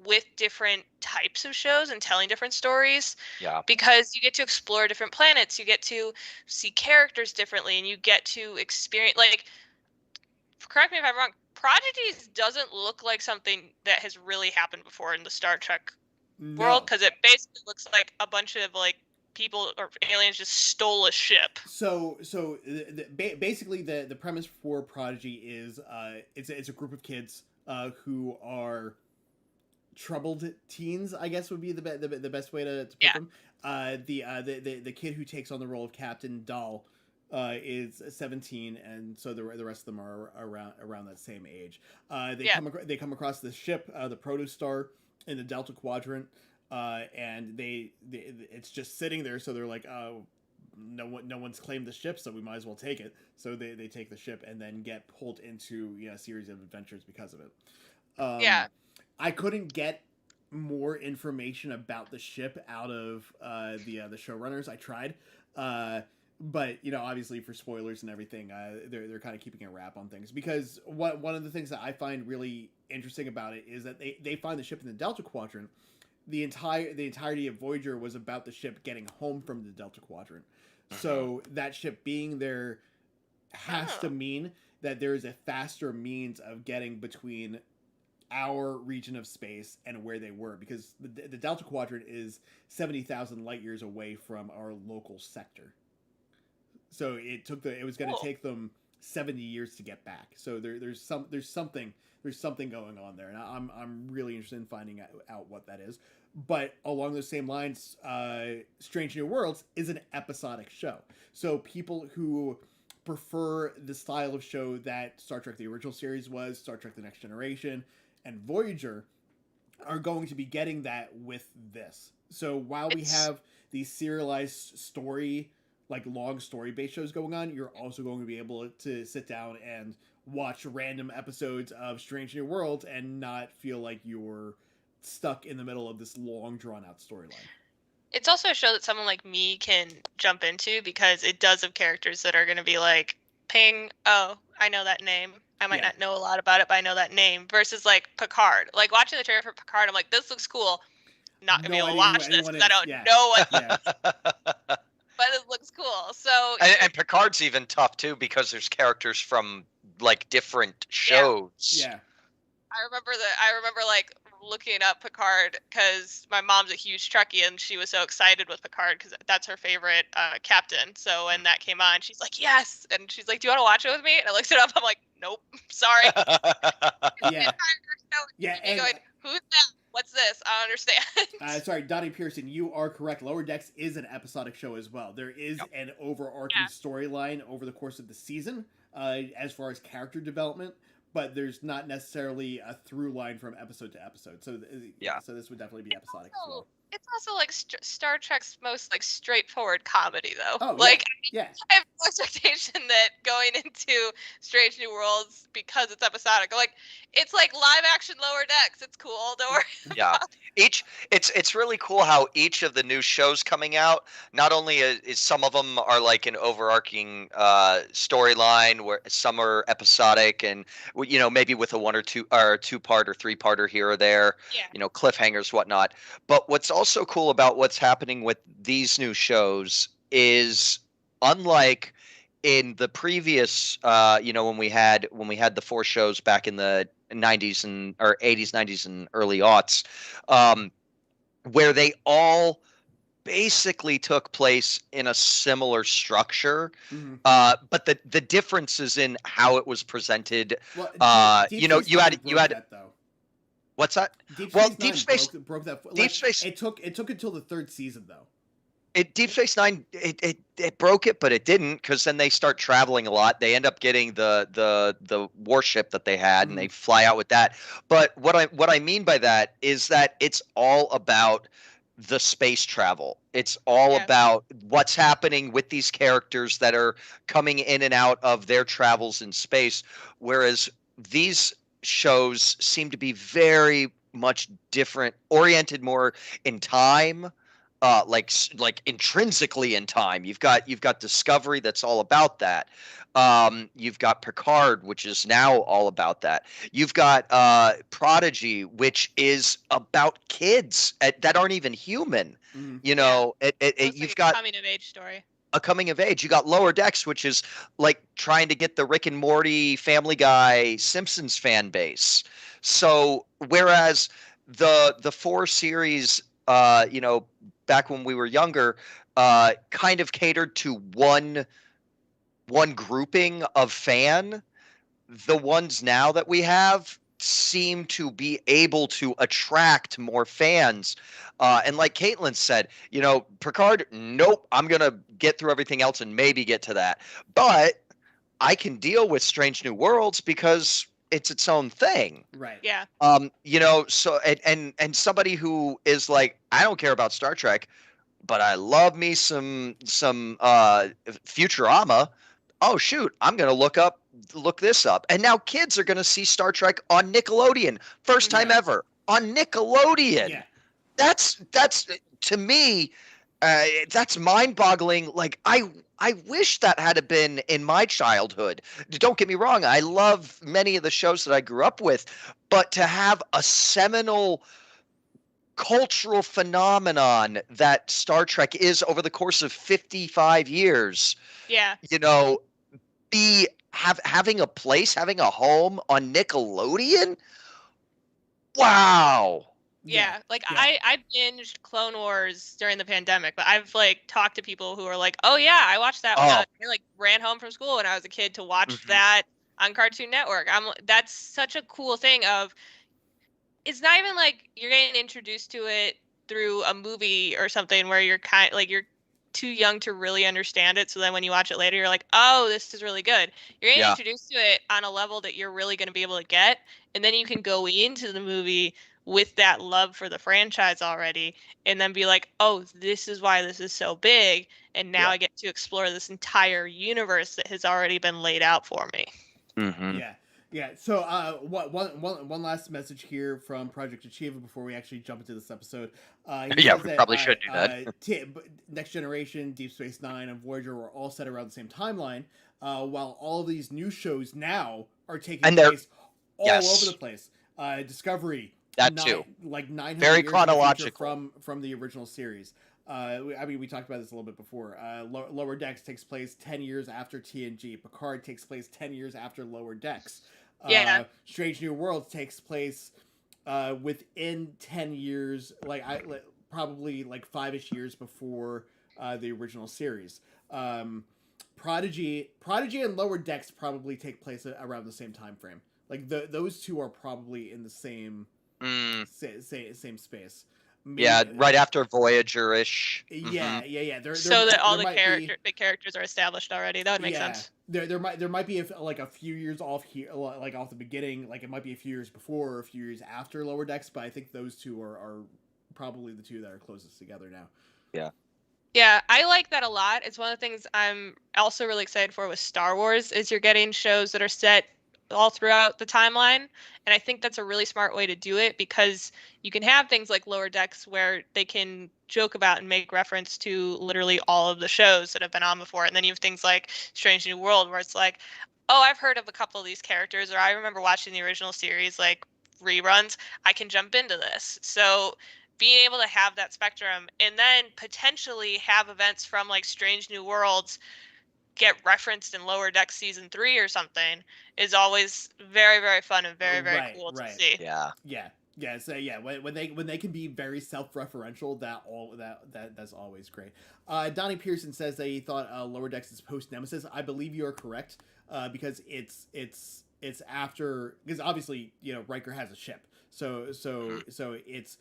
with different types of shows and telling different stories. Yeah. Because you get to explore different planets, you get to see characters differently, and you get to experience, like, correct me if I'm wrong, Prodigy doesn't look like something that has really happened before in the Star Trek world, because it basically looks like a bunch of like people or aliens just stole a ship. So basically the premise for Prodigy is it's a group of kids who are troubled teens, I guess would be the best way to put them. The kid who takes on the role of Captain Dahl is 17, and so the rest of them are around that same age. They come across this ship, the Protostar, in the Delta Quadrant. And it's just sitting there, so they're like, oh, no one's claimed the ship, so we might as well take it. So they take the ship and then get pulled into a series of adventures because of it. I couldn't get more information about the ship out of the showrunners. I tried, but obviously for spoilers and everything, they're kind of keeping a wrap on things, because one of the things that I find really interesting about it is that they find the ship in the Delta Quadrant. The entirety of Voyager was about the ship getting home from the Delta Quadrant. So that ship being there has to mean that there is a faster means of getting between our region of space and where they were, because the Delta Quadrant is 70,000 light years away from our local sector. So it was going to take them 70 years to get back. So there's something going on there, and I'm really interested in finding out what that is. But along those same lines, Strange New Worlds is an episodic show. So people who prefer the style of show that Star Trek the original series was, Star Trek the Next Generation, and Voyager, are going to be getting that with this. So while we have these serialized story, like long story-based shows going on, you're also going to be able to sit down and watch random episodes of Strange New Worlds and not feel like you're stuck in the middle of this long, drawn-out storyline. It's also a show that someone like me can jump into, because it does have characters that are going to be like, ping, oh, I know that name. I might not know a lot about it, but I know that name. Versus like Picard. Like watching the trailer for Picard, I'm like, this looks cool. Not going to be able to watch this because I don't know what but it looks cool. So and Picard's even tough too, because there's characters from like different shows. Yeah. I remember like looking up Picard because my mom's a huge Trekkie, and she was so excited with Picard because that's her favorite captain. So when that came on, she's like, yes, and she's like, do you want to watch it with me? And I looked it up. I'm like, nope, sorry. And going, who's that? What's this? I don't understand. Sorry, Donnie Pearson, you are correct. Lower Decks is an episodic show as well. There is an overarching storyline over the course of the season, as far as character development, but there's not necessarily a through line from episode to episode. So so this would definitely be episodic as well. It's also like Star Trek's most like straightforward comedy, though. Oh, like, I have no expectation that going into Strange New Worlds, because it's episodic, like it's like live action Lower Decks. It's cool. Don't worry. It's really cool how each of the new shows coming out, not only is some of them are like an overarching storyline, where some are episodic, and maybe with a one or two or two-part or three-parter here or there, cliffhangers, whatnot. But what's also cool about what's happening with these new shows is, unlike in the previous, when we had the 4 shows back in the 90s or 80s, 90s, and early aughts, where they all basically took place in a similar structure, Mhm. but the difference is in how it was presented. Well, Deep You know, Space you Nine had broke that though. what's that? Deep Well, Space Nine broke that. Deep Like Space it took until the third season though. Deep Space Nine, it broke it, but it didn't, because then they start traveling a lot. They end up getting the warship that they had, and they fly out with that. But what I mean by that is that it's all about the space travel. It's all about what's happening with these characters that are coming in and out of their travels in space, whereas these shows seem to be very much different, oriented more in time, like intrinsically in time. You've got Discovery, that's all about that. You've got Picard, which is now all about that. You've got Prodigy, which is about kids that aren't even human. Mhm. You know, It's you've like a got coming of age story. a coming of age. You got Lower Decks, which is like trying to get the Rick and Morty, Family Guy, Simpsons fan base. So whereas the four series, you know, back when we were younger, kind of catered to one grouping of fan, the ones now that we have seem to be able to attract more fans. And like Caitlin said, you know, Picard, nope, I'm going to get through everything else and maybe get to that. But I can deal with Strange New Worlds because it's its own thing. Right. Yeah. You know, so and somebody who is like, I don't care about Star Trek, but I love me some Futurama. Oh shoot, I'm gonna look this up. And now kids are gonna see Star Trek on Nickelodeon. First time ever on Nickelodeon. Yeah. That's to me, that's mind-boggling. Like I wish that had been in my childhood. Don't get me wrong, I love many of the shows that I grew up with, but to have a seminal cultural phenomenon that Star Trek is over the course of 55 years, Yeah. you know, having a place, having a home on Nickelodeon. Wow. Yeah, like I binged Clone Wars during the pandemic, but I've like talked to people who are like, "Oh yeah, I watched that when I like ran home from school when I was a kid to watch that on Cartoon Network." That's such a cool thing of it's not even like you're getting introduced to it through a movie or something where you're you're too young to really understand it, so then when you watch it later you're like, "Oh, this is really good." You're getting introduced to it on a level that you're really going to be able to get, and then you can go into the movie with that love for the franchise already and then be like, "Oh, this is why this is so big, and now I get to explore this entire universe that has already been laid out for me." Yeah. Yeah, so one last message here from Project Achieva before we actually jump into this episode. We probably should do that. Next Generation, Deep Space Nine, and Voyager were all set around the same timeline, while all of these new shows now are taking place all over the place. Discovery, that too, like 900 very years chronological from the original series. I mean, we talked about this a little bit before. Lower Decks takes place 10 years after TNG. Picard takes place 10 years after Lower Decks. Strange New Worlds takes place within 10 years, probably like 5-ish years before the original series. Prodigy and Lower Decks probably take place around the same time frame. Like those two are probably in the same same space. Maybe, right after Voyager-ish. Yeah. So that all the characters are established already. That would make sense. There might be a few years off here, like off the beginning. Like it might be a few years before or a few years after Lower Decks, but I think those two are probably the two that are closest together now. Yeah. Yeah, I like that a lot. It's one of the things I'm also really excited for with Star Wars is you're getting shows that are set all throughout the timeline, and I think that's a really smart way to do it because you can have things like Lower Decks where they can joke about and make reference to literally all of the shows that have been on before, and then you have things like Strange New World where it's like, oh, I've heard of a couple of these characters, or I remember watching the original series like reruns, I can jump into this. So being able to have that spectrum and then potentially have events from like Strange New Worlds get referenced in Lower Decks season 3 or something is always very, very fun and very, very cool to see. Yeah. Yeah, so yeah, when they can be very self-referential, that's always great. Donnie Pearson says that he thought Lower Decks is post Nemesis. I believe you are correct, because it's after, because obviously Riker has a ship, so it's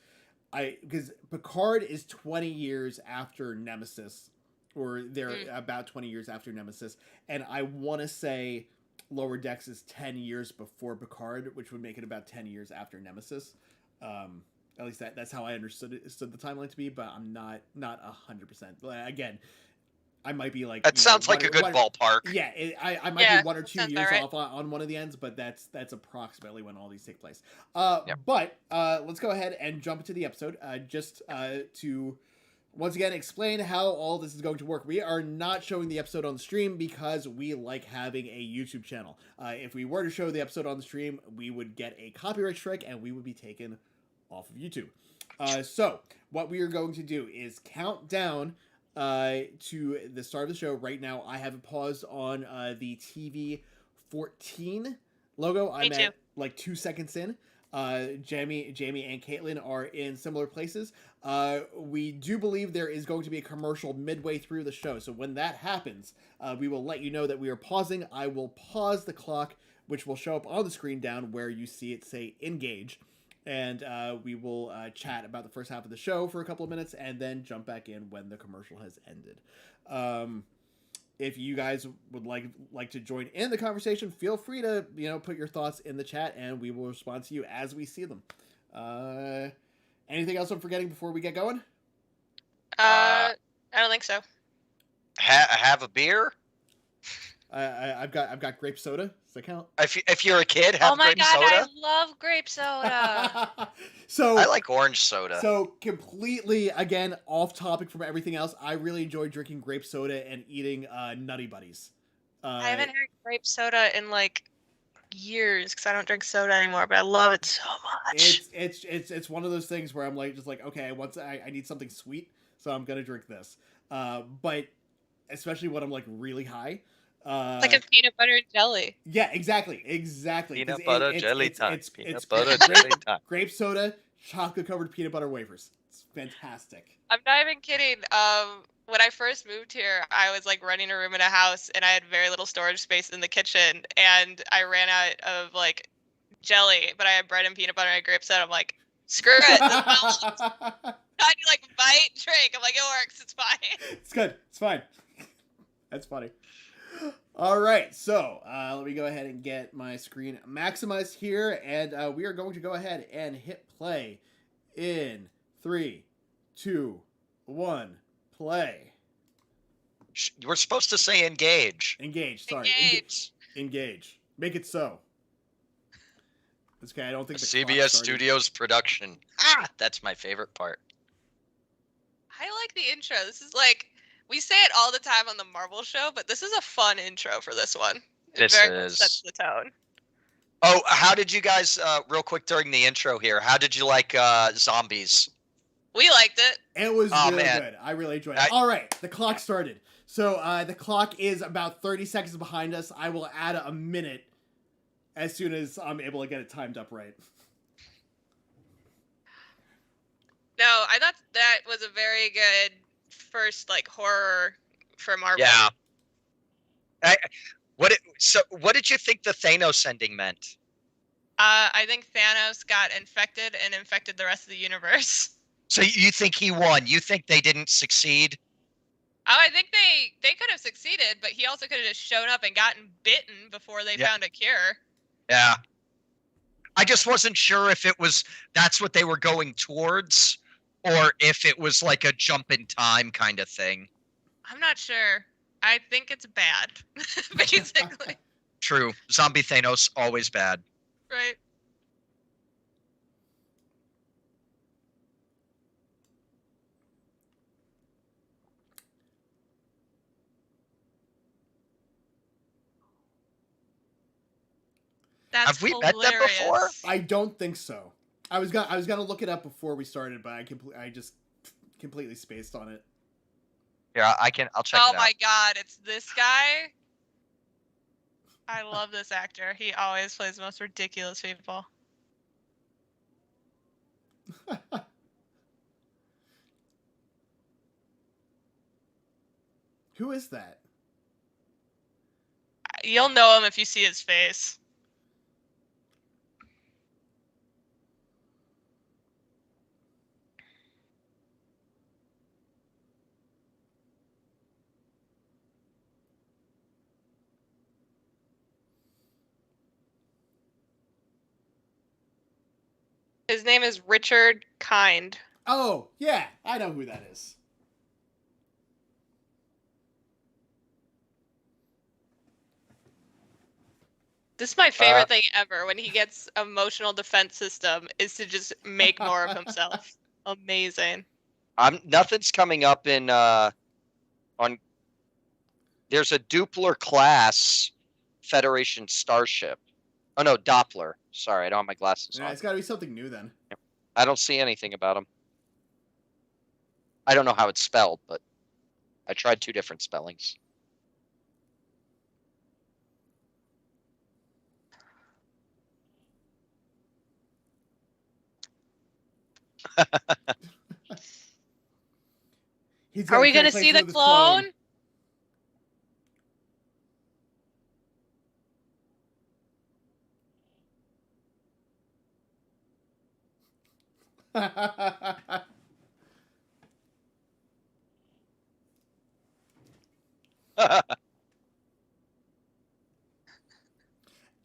because Picard is 20 years after Nemesis, or they're about 20 years after Nemesis, and I want to say Lower Decks is 10 years before Picard, which would make it about 10 years after Nemesis. At least that's how I understood the timeline to be, but I'm not 100%. Again, I might be like, That sounds like a good ballpark. Yeah, I might be 1 or 2 years right. off on one of the ends, but that's approximately when all these take place. Yep. But let's go ahead and jump into the episode. Just to once again explain how all this is going to work. We are not showing the episode on the stream because we like having a YouTube channel. If we were to show the episode on the stream, we would get a copyright strike and we would be taken off of YouTube. So what we are going to do is count down to the start of the show. Right now, I have it paused on the TV 14 logo. I'm at like 2 seconds in. Jamie and Caitlin are in similar places. We do believe there is going to be a commercial midway through the show. So when that happens, we will let you know that we are pausing. I will pause the clock, which will show up on the screen down where you see it say engage. And we will chat about the first half of the show for a couple of minutes and then jump back in when the commercial has ended. If you guys would like to join in the conversation, feel free to put your thoughts in the chat and we will respond to you as we see them. Anything else I'm forgetting before we get going? I don't think so. Have a beer. I've got grape soda. Does that count? If you're a kid, have grape soda. Oh my god, I love grape soda. So I like orange soda. So completely, again, off topic from everything else. I really enjoy drinking grape soda and eating Nutty Buddies. I haven't had grape soda in like years because I don't drink soda anymore, but I love it so much. It's one of those things where I'm like, just like, okay, I need something sweet, so I'm gonna drink this. But especially when I'm like really high. Like a peanut butter and jelly. Yeah, exactly. Peanut butter jelly time. Peanut butter jelly time. Grape soda, chocolate covered peanut butter wafers. It's fantastic. I'm not even kidding. When I first moved here, I was like renting a room in a house, and I had very little storage space in the kitchen, and I ran out of like jelly, but I had bread and peanut butter and grape soda. I'm like, screw it. I need like bite, drink. I'm like, it works. It's fine. It's good. It's fine. That's funny. All right, so let me go ahead and get my screen maximized here, and we are going to go ahead and hit play in 3, 2, 1, play. You were supposed to say engage. Engage, sorry. Engage. Make it so. That's okay, I don't think the CBS Studios production. That's my favorite part. I like the intro. This is like... We say it all the time on the Marvel show, but this is a fun intro for this one. It very much sets the tone. Oh, how did you guys, real quick during the intro here, how did you like zombies? We liked it. It was really good. I really enjoyed it. All right, the clock started. So the clock is about 30 seconds behind us. I will add a minute as soon as I'm able to get it timed up right. No, I thought that was a very good first like horror for Marvel. Yeah. What did you think the Thanos ending meant? I think Thanos got infected and infected the rest of the universe. So you think he won? You think they didn't succeed? Oh, I think they could have succeeded, but he also could have just shown up and gotten bitten before they found a cure. Yeah. I just wasn't sure if that's what they were going towards, or if it was like a jump in time kind of thing. I'm not sure. I think it's bad, basically. True. Zombie Thanos, always bad. Right. Have we met them before? I don't think so. I was gonna look it up before we started, but I just completely spaced on it. Yeah, I'll check it out. Oh my god, it's this guy. I love this actor. He always plays the most ridiculous people. Who is that? You'll know him if you see his face. His name is Richard Kind. Oh, yeah, I know who that is. This is my favorite thing ever. When he gets emotional defense system is to just make more of himself. Amazing. Nothing's coming up in on. There's a Doopler class Federation starship. Oh no, Doppler. Sorry, I don't have my glasses Yeah, on. it's got to be something new then. I don't see anything about him. I don't know how it's spelled, but I tried 2 different spellings. Are we going to see the clone?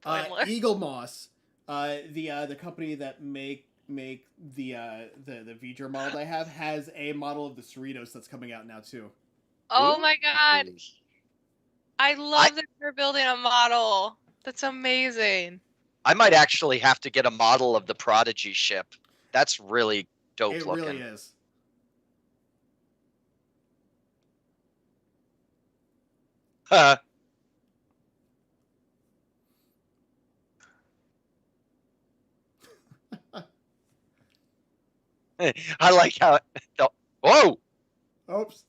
Boimler. Eagle Moss, the company that make the V'ger model I have, has a model of the Cerritos that's coming out now too. Oh my god. I love that they're building a model. That's amazing. I might actually have to get a model of the Prodigy ship. That's really dope It looking. really is. I like how whoa! Oops.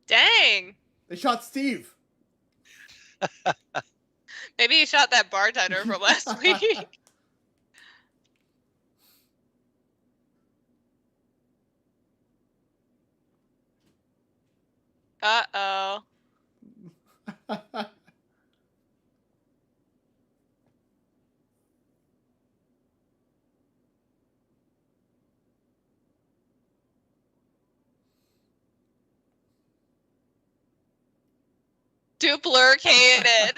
Dang. They shot Steve. Maybe he shot that bartender from last week. Uh-oh. Duplicated.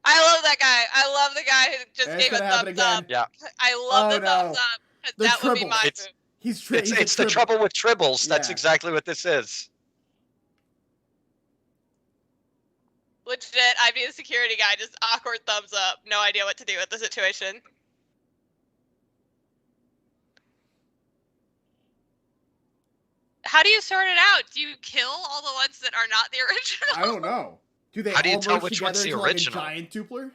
I love that guy. I love the guy who just gave a thumbs up. Yeah. I love the thumbs up. That would be my move. It's the trouble with tribbles. That's exactly what this is. Legit, I'd be a security guy, just awkward thumbs up. No idea what to do with the situation. How do you sort it out? Do you kill all the ones that are not the original? I don't know. Do they How do you all tell merge which one's together the into original? like a giant Doopler?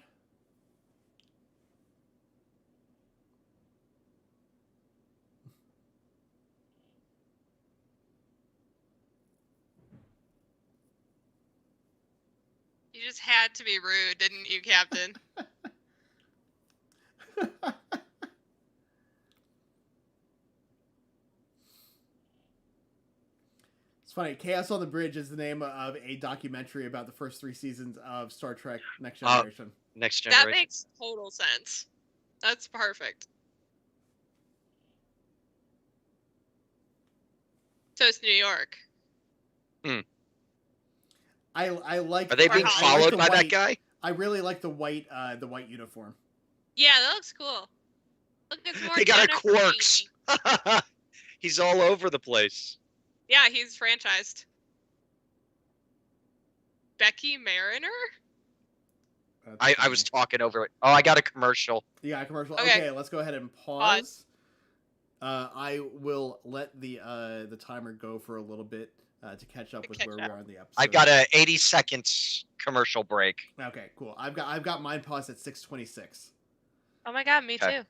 You just had to be rude, didn't you, Captain? It's funny. Chaos on the Bridge is the name of a documentary about the first 3 seasons of Star Trek Next Generation. Next Generation. That makes total sense. That's perfect. So it's New York. I like. Are they being followed by that guy? I really like the white uniform. Yeah, that looks cool. Look, it's more. They got a Jennifer Quarks. He's all over the place. Yeah, he's franchised. Becky Mariner? I was talking over it. Oh, I got a commercial. You got a commercial. Okay. Okay, let's go ahead and pause. I will let the timer go for a little bit to catch up with where we are in the episode. I got a 80 seconds commercial break. Okay, cool. I've got mine paused at 6:26. Oh my god, me too.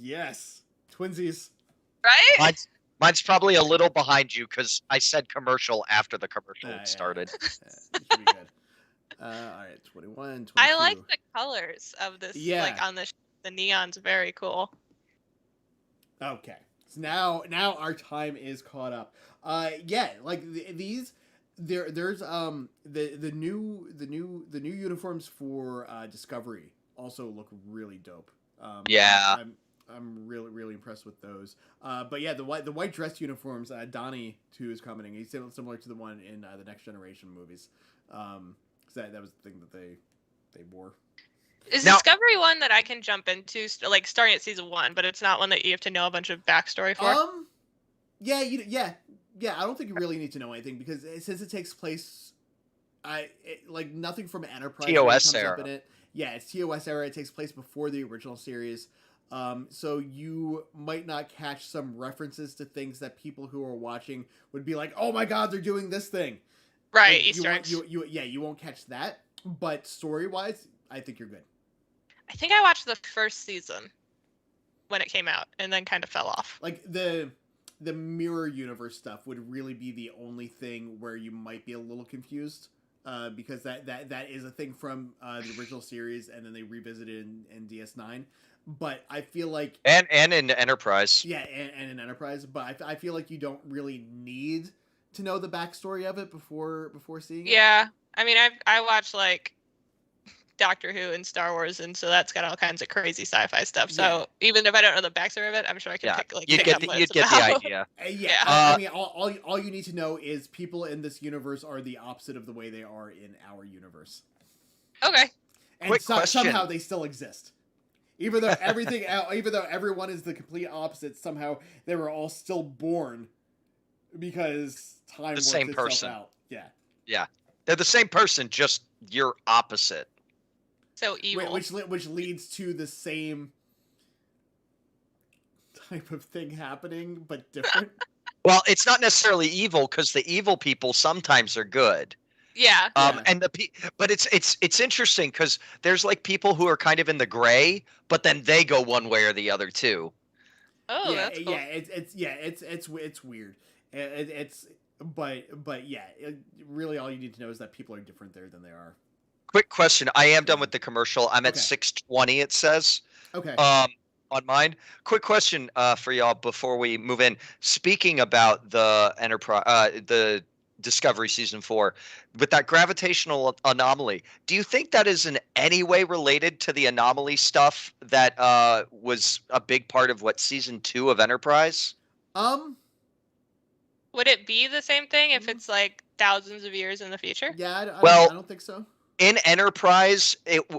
Yes, twinsies. Right? Mine's probably a little behind you because I said commercial after the commercial started. It should be good. All right, 21, 22. I like the colors of this. Yeah. Like on the neon's very cool. Okay. So now our time is caught up. Yeah, like these there's the new uniforms for Discovery also look really dope. Yeah. I'm really impressed with those. But yeah, the white dress uniforms. Donnie too is commenting. He's similar to the one in the Next Generation movies. 'Cause that was the thing that they wore. Is Now- Discovery one that I can jump into, like starting at season 1, but it's not one that you have to know a bunch of backstory for? Yeah, yeah. I don't think you really need to know anything because since it takes place, like nothing from Enterprise really TOS comes era. up in it. Yeah, it's TOS era. It takes place before the original series. So you might not catch some references to things that people who are watching would be like, "Oh my God, they're doing this thing." Right, Like, Easter eggs. you won't catch that. But story wise, I think you're good. I think I watched the first season when it came out, and then kind of fell off. Like the mirror universe stuff would really be the only thing where you might be a little confused, because that is a thing from the original series, and then they revisited in DS9. But I feel like And in Enterprise. yeah, and in Enterprise, but I feel like you don't really need to know the backstory of it before seeing it. Yeah, I mean, I watch like Doctor Who and Star Wars, and so that's got all kinds of crazy sci-fi stuff. So Yeah. even if I don't know the backstory of it, I'm sure I can Yeah, pick up you'd what get it's the about. idea. Yeah, Yeah. I mean, all you need to know is people in this universe are the opposite of the way they are in our universe. Okay. And Quick question. somehow they still exist. Even though even though everyone is the complete opposite, somehow they were all still born because time works same itself person. out. Yeah. Yeah, they're the same person, just you're opposite. So evil. Which leads to the same type of thing happening, but different. Well, it's not necessarily evil because the evil people sometimes are good. Yeah. Yeah. And but it's interesting because there's like people who are kind of in the gray, but then they go one way or the other too. Oh, yeah, that's cool. it's weird. But yeah, really all you need to know is that people are different there than they are. Quick question. I am done with the commercial. I'm at Okay. 6:20. It says. Okay. On mine. Quick question for y'all before we move in. Speaking about the Enterprise, the Discovery season 4, with that gravitational anomaly, do you think that is in any way related to the anomaly stuff that was a big part of what season 2 of Enterprise? Would it be the same thing if it's like thousands of years in the future? Yeah, I Well- don't think so. In Enterprise,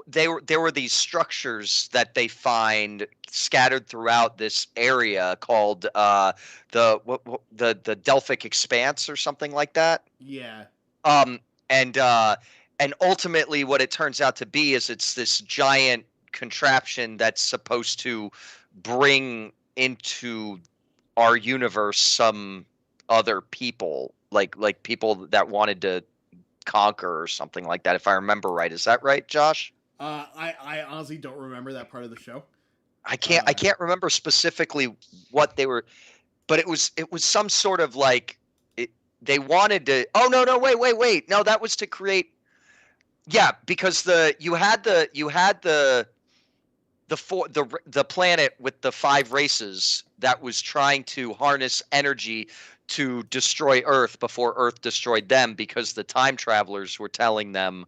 there were these structures that they find scattered throughout this area called the Delphic Expanse or something like that. Yeah. And ultimately, what it turns out to be is it's this giant contraption that's supposed to bring into our universe some other people, like people that wanted to conquer or something like that, if I remember right. Is that right, Josh? I honestly don't remember that part of the show. I can't remember specifically what they were, but it was some sort of like they wanted to. Oh no, wait. No, that was to create. Yeah, because you had the planet with the 5 races that was trying to harness energy to destroy Earth before Earth destroyed them, because the time travelers were telling them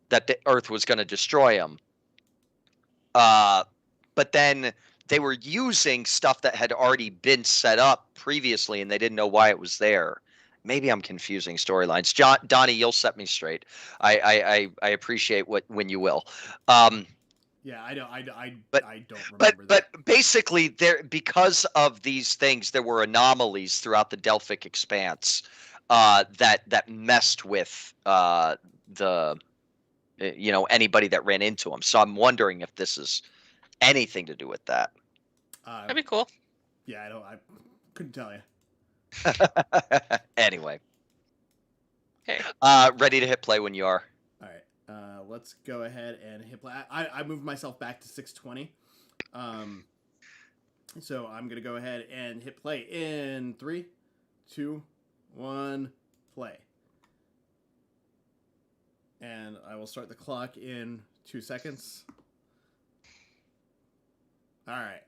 that the Earth was going to destroy them. But then they were using stuff that had already been set up previously, and they didn't know why it was there. Maybe I'm confusing storylines. Donnie, you'll set me straight. I appreciate when you will. Yeah, I don't But- don't remember that. But basically, because of these things, there were anomalies throughout the Delphic Expanse that messed with anybody that ran into them. So I'm wondering if this is anything to do with that. That'd be cool. Yeah, I couldn't tell you. Anyway, Okay. ready to hit play when you are. All right, let's go ahead and hit play. I moved myself back to 6:20. So I'm gonna go ahead and hit play in 3, 2, 1, play. And I will start the clock in 2 seconds. All right.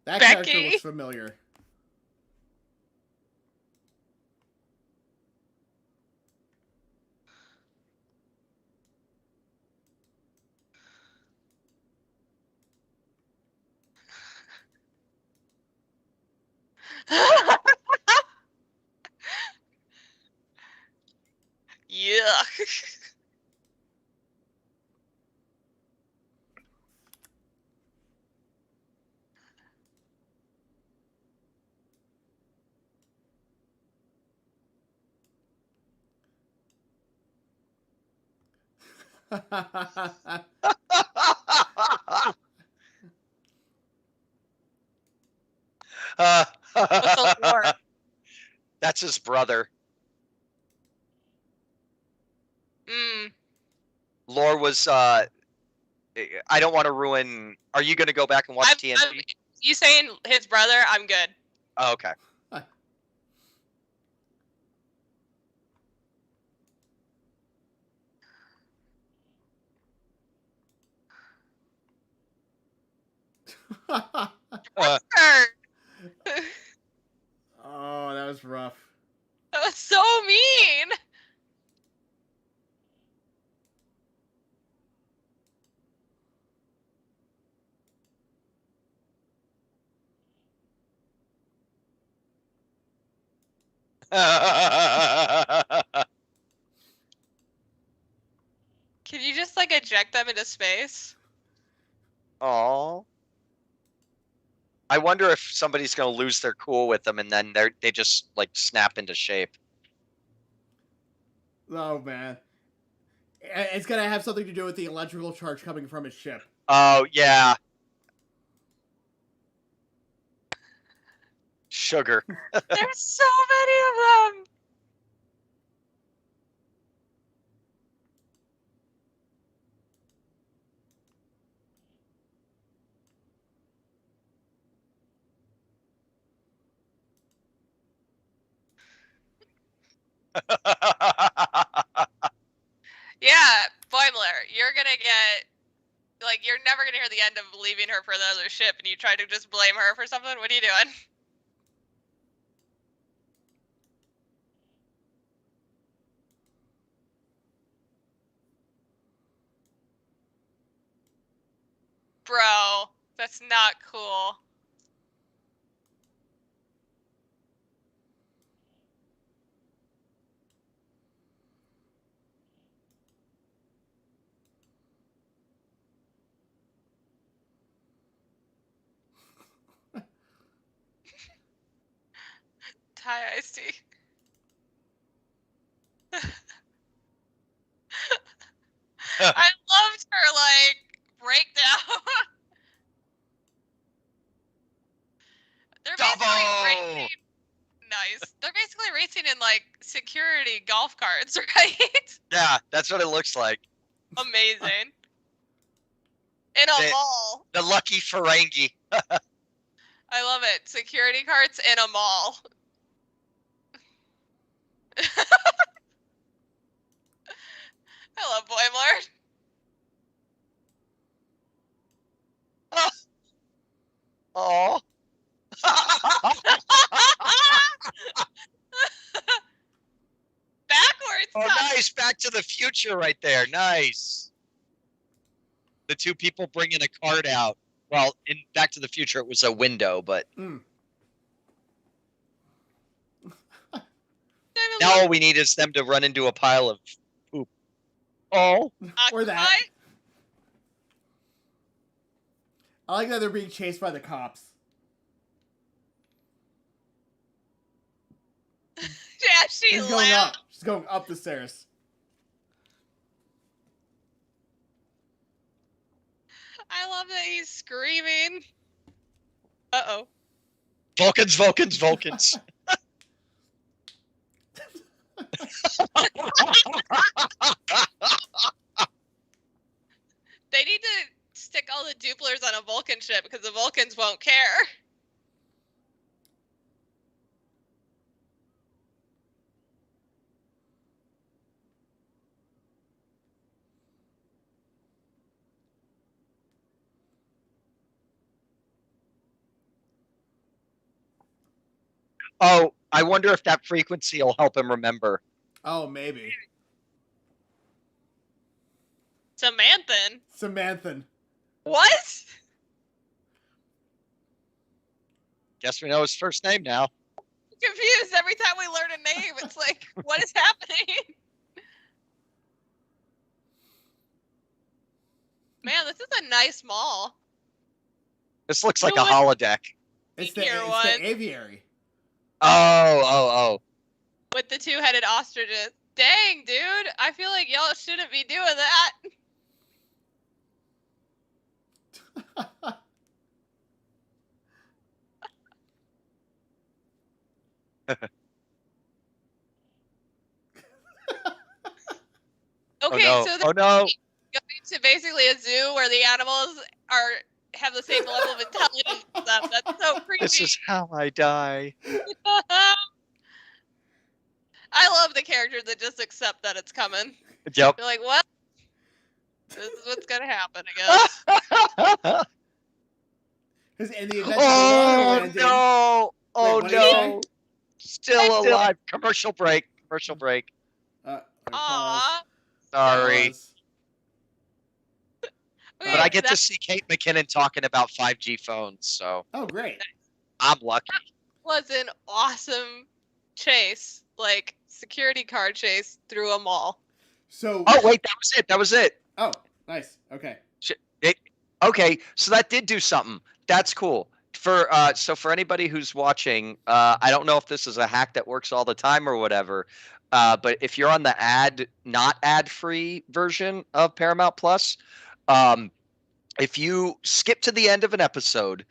That character Becky. looks familiar. Yuck. What's a lore? That's his brother. Lore was I don't want to ruin. Are you going to go back and watch TNT? You saying his brother? I'm good. Oh, okay. Oh, that was rough. That was so mean. Can you just like eject them into space? Oh. I wonder if somebody's going to lose their cool with them and then they just like snap into shape. Oh man, it's gonna have something to do with the electrical charge coming from his ship. Oh yeah. Sugar. There's so many of them. Yeah, Boimler, you're gonna get like you're never gonna hear the end of leaving her for the other ship, and you try to just blame her for something. What are you doing? Bro, that's not cool. Thai iced tea. I loved her like breakdown. They're basically racing. Nice. They're basically racing in like security golf carts, right? Yeah, that's what it looks like. Amazing. In a mall. The lucky Ferengi. I love it. Security carts in a mall. I love Boimler. Oh. Backwards. Oh, nice. Back to the Future right there. Nice. The two people bringing a card out. Well, in Back to the Future, it was a window, but now all we need is them to run into a pile of poop. Oh. Or that. I like that they're being chased by the cops. Yeah, she's going up. She's going up the stairs. I love that he's screaming. Uh-oh. Vulcans, Vulcans, Vulcans. They need to stick all the Dooplers on a Vulcan ship because the Vulcans won't care. Oh, I wonder if that frequency will help him remember. Oh, maybe. Samanthan. Samanthan. What? Guess we know his first name now. Confused every time we learn a name. It's like, what is happening? Man, this is a nice mall. This looks like Who a would- holodeck. It's Here the one. aviary. Oh. With the two-headed ostriches. Dang, dude. I feel like y'all shouldn't be doing that. Okay, oh no. so they're Oh no. going to basically a zoo where the animals have the same level of intelligence as them. That's so creepy. This is how I die. I love the characters that just accept that it's coming. Yep. They're like, what? This is what's gonna happen, I guess. Because in the event of the water Oh landing, no. Oh Wait, what did you say? no. Still alive. Commercial break. Commercial break. Aw. Sorry. Okay, But I get to that see Kate McKinnon talking about 5G phones, so Oh, great. I'm lucky. was an awesome chase, like security car chase through a mall. So. Oh wait, that was it. That was it. Oh, nice. Okay. Okay, so that did do something. That's cool. For for anybody who's watching, I don't know if this is a hack that works all the time or whatever. But if you're on the not ad-free version of Paramount Plus, if you skip to the end of an episode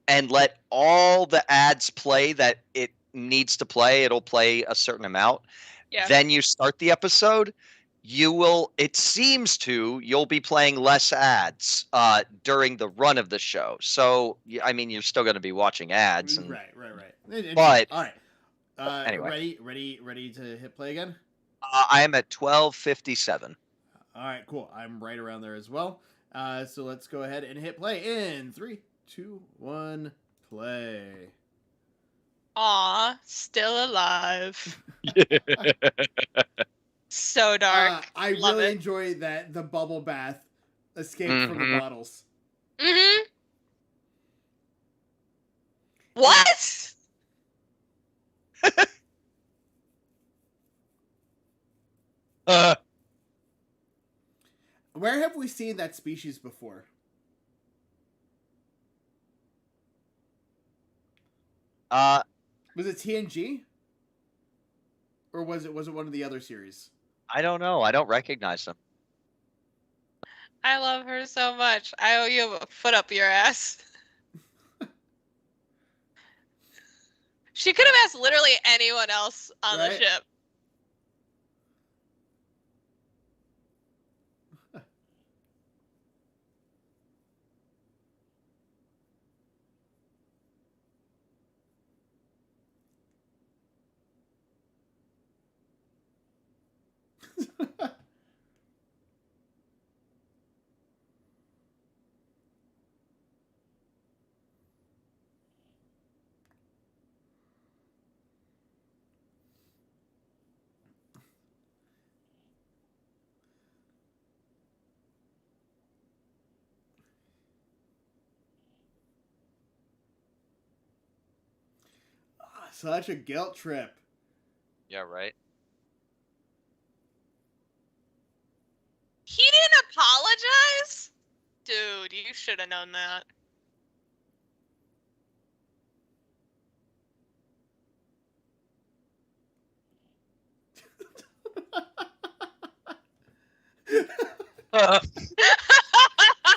and let all the ads play that it needs to play, it'll play a certain amount. Yeah. Then you start the episode. You'll be playing less ads during the run of the show. So I mean, you're still going to be watching ads. And, Right. But all right. Anyway. Ready to hit play again? I am at 12:57. All right, cool. I'm right around there as well. So let's go ahead and hit play in 3, 2, 1, play. Aw, still alive. So dark. I Love really it. enjoy that the bubble bath escaped from the Mhm. bottles. Mm-hmm. What? Where have we seen that species before? Was it TNG? Or was it one of the other series? I don't know. I don't recognize them. I love her so much. I owe you a foot up your ass. She could have asked literally anyone else on the Right? ship. Such a guilt trip. Yeah, right. He didn't apologize? Dude, you should have known that.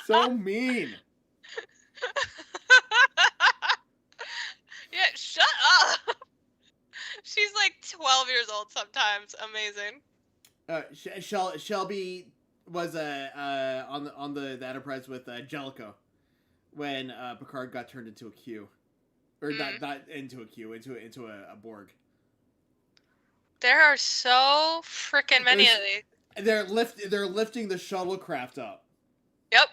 So mean. Yeah, shut up. She's like 12 years old sometimes. Amazing. Shelby was on the Enterprise with Jellicoe when Picard got turned into a Q, or not into a Q, into a Borg. There are so freaking many of these. They're lifting the shuttlecraft up. Yep.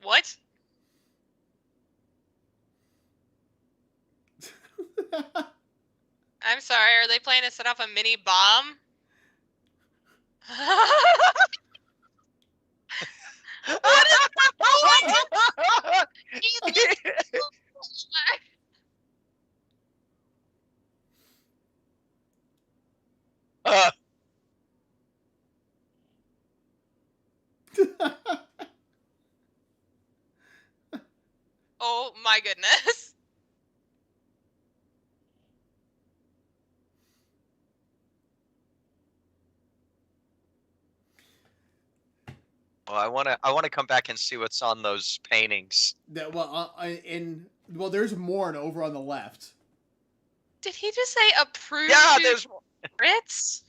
What? I'm sorry, are they planning to set off a mini bomb? What is what? Oh my goodness. Well, I wanna come back and see what's on those paintings. Well, there's Morn over on the left. Did he just say approved Yeah, there's Brits?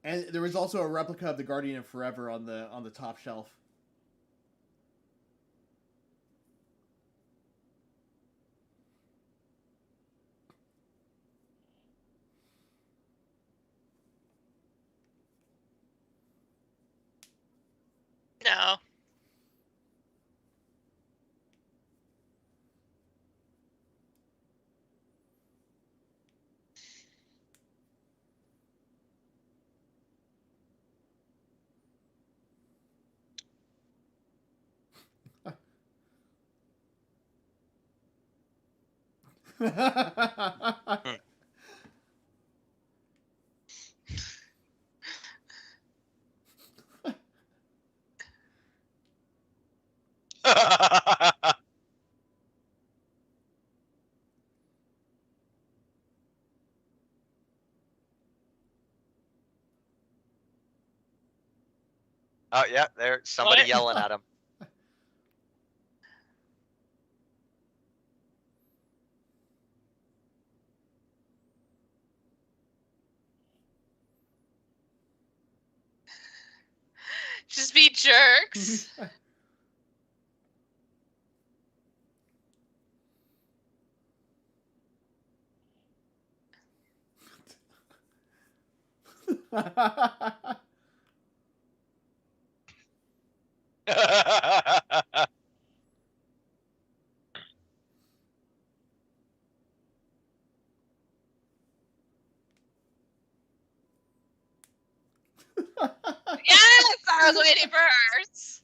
And there was also a replica of the Guardian of Forever on the top shelf. No. Oh yeah, there's somebody What? yelling at him. Just be jerks. Yes, I was waiting for hers.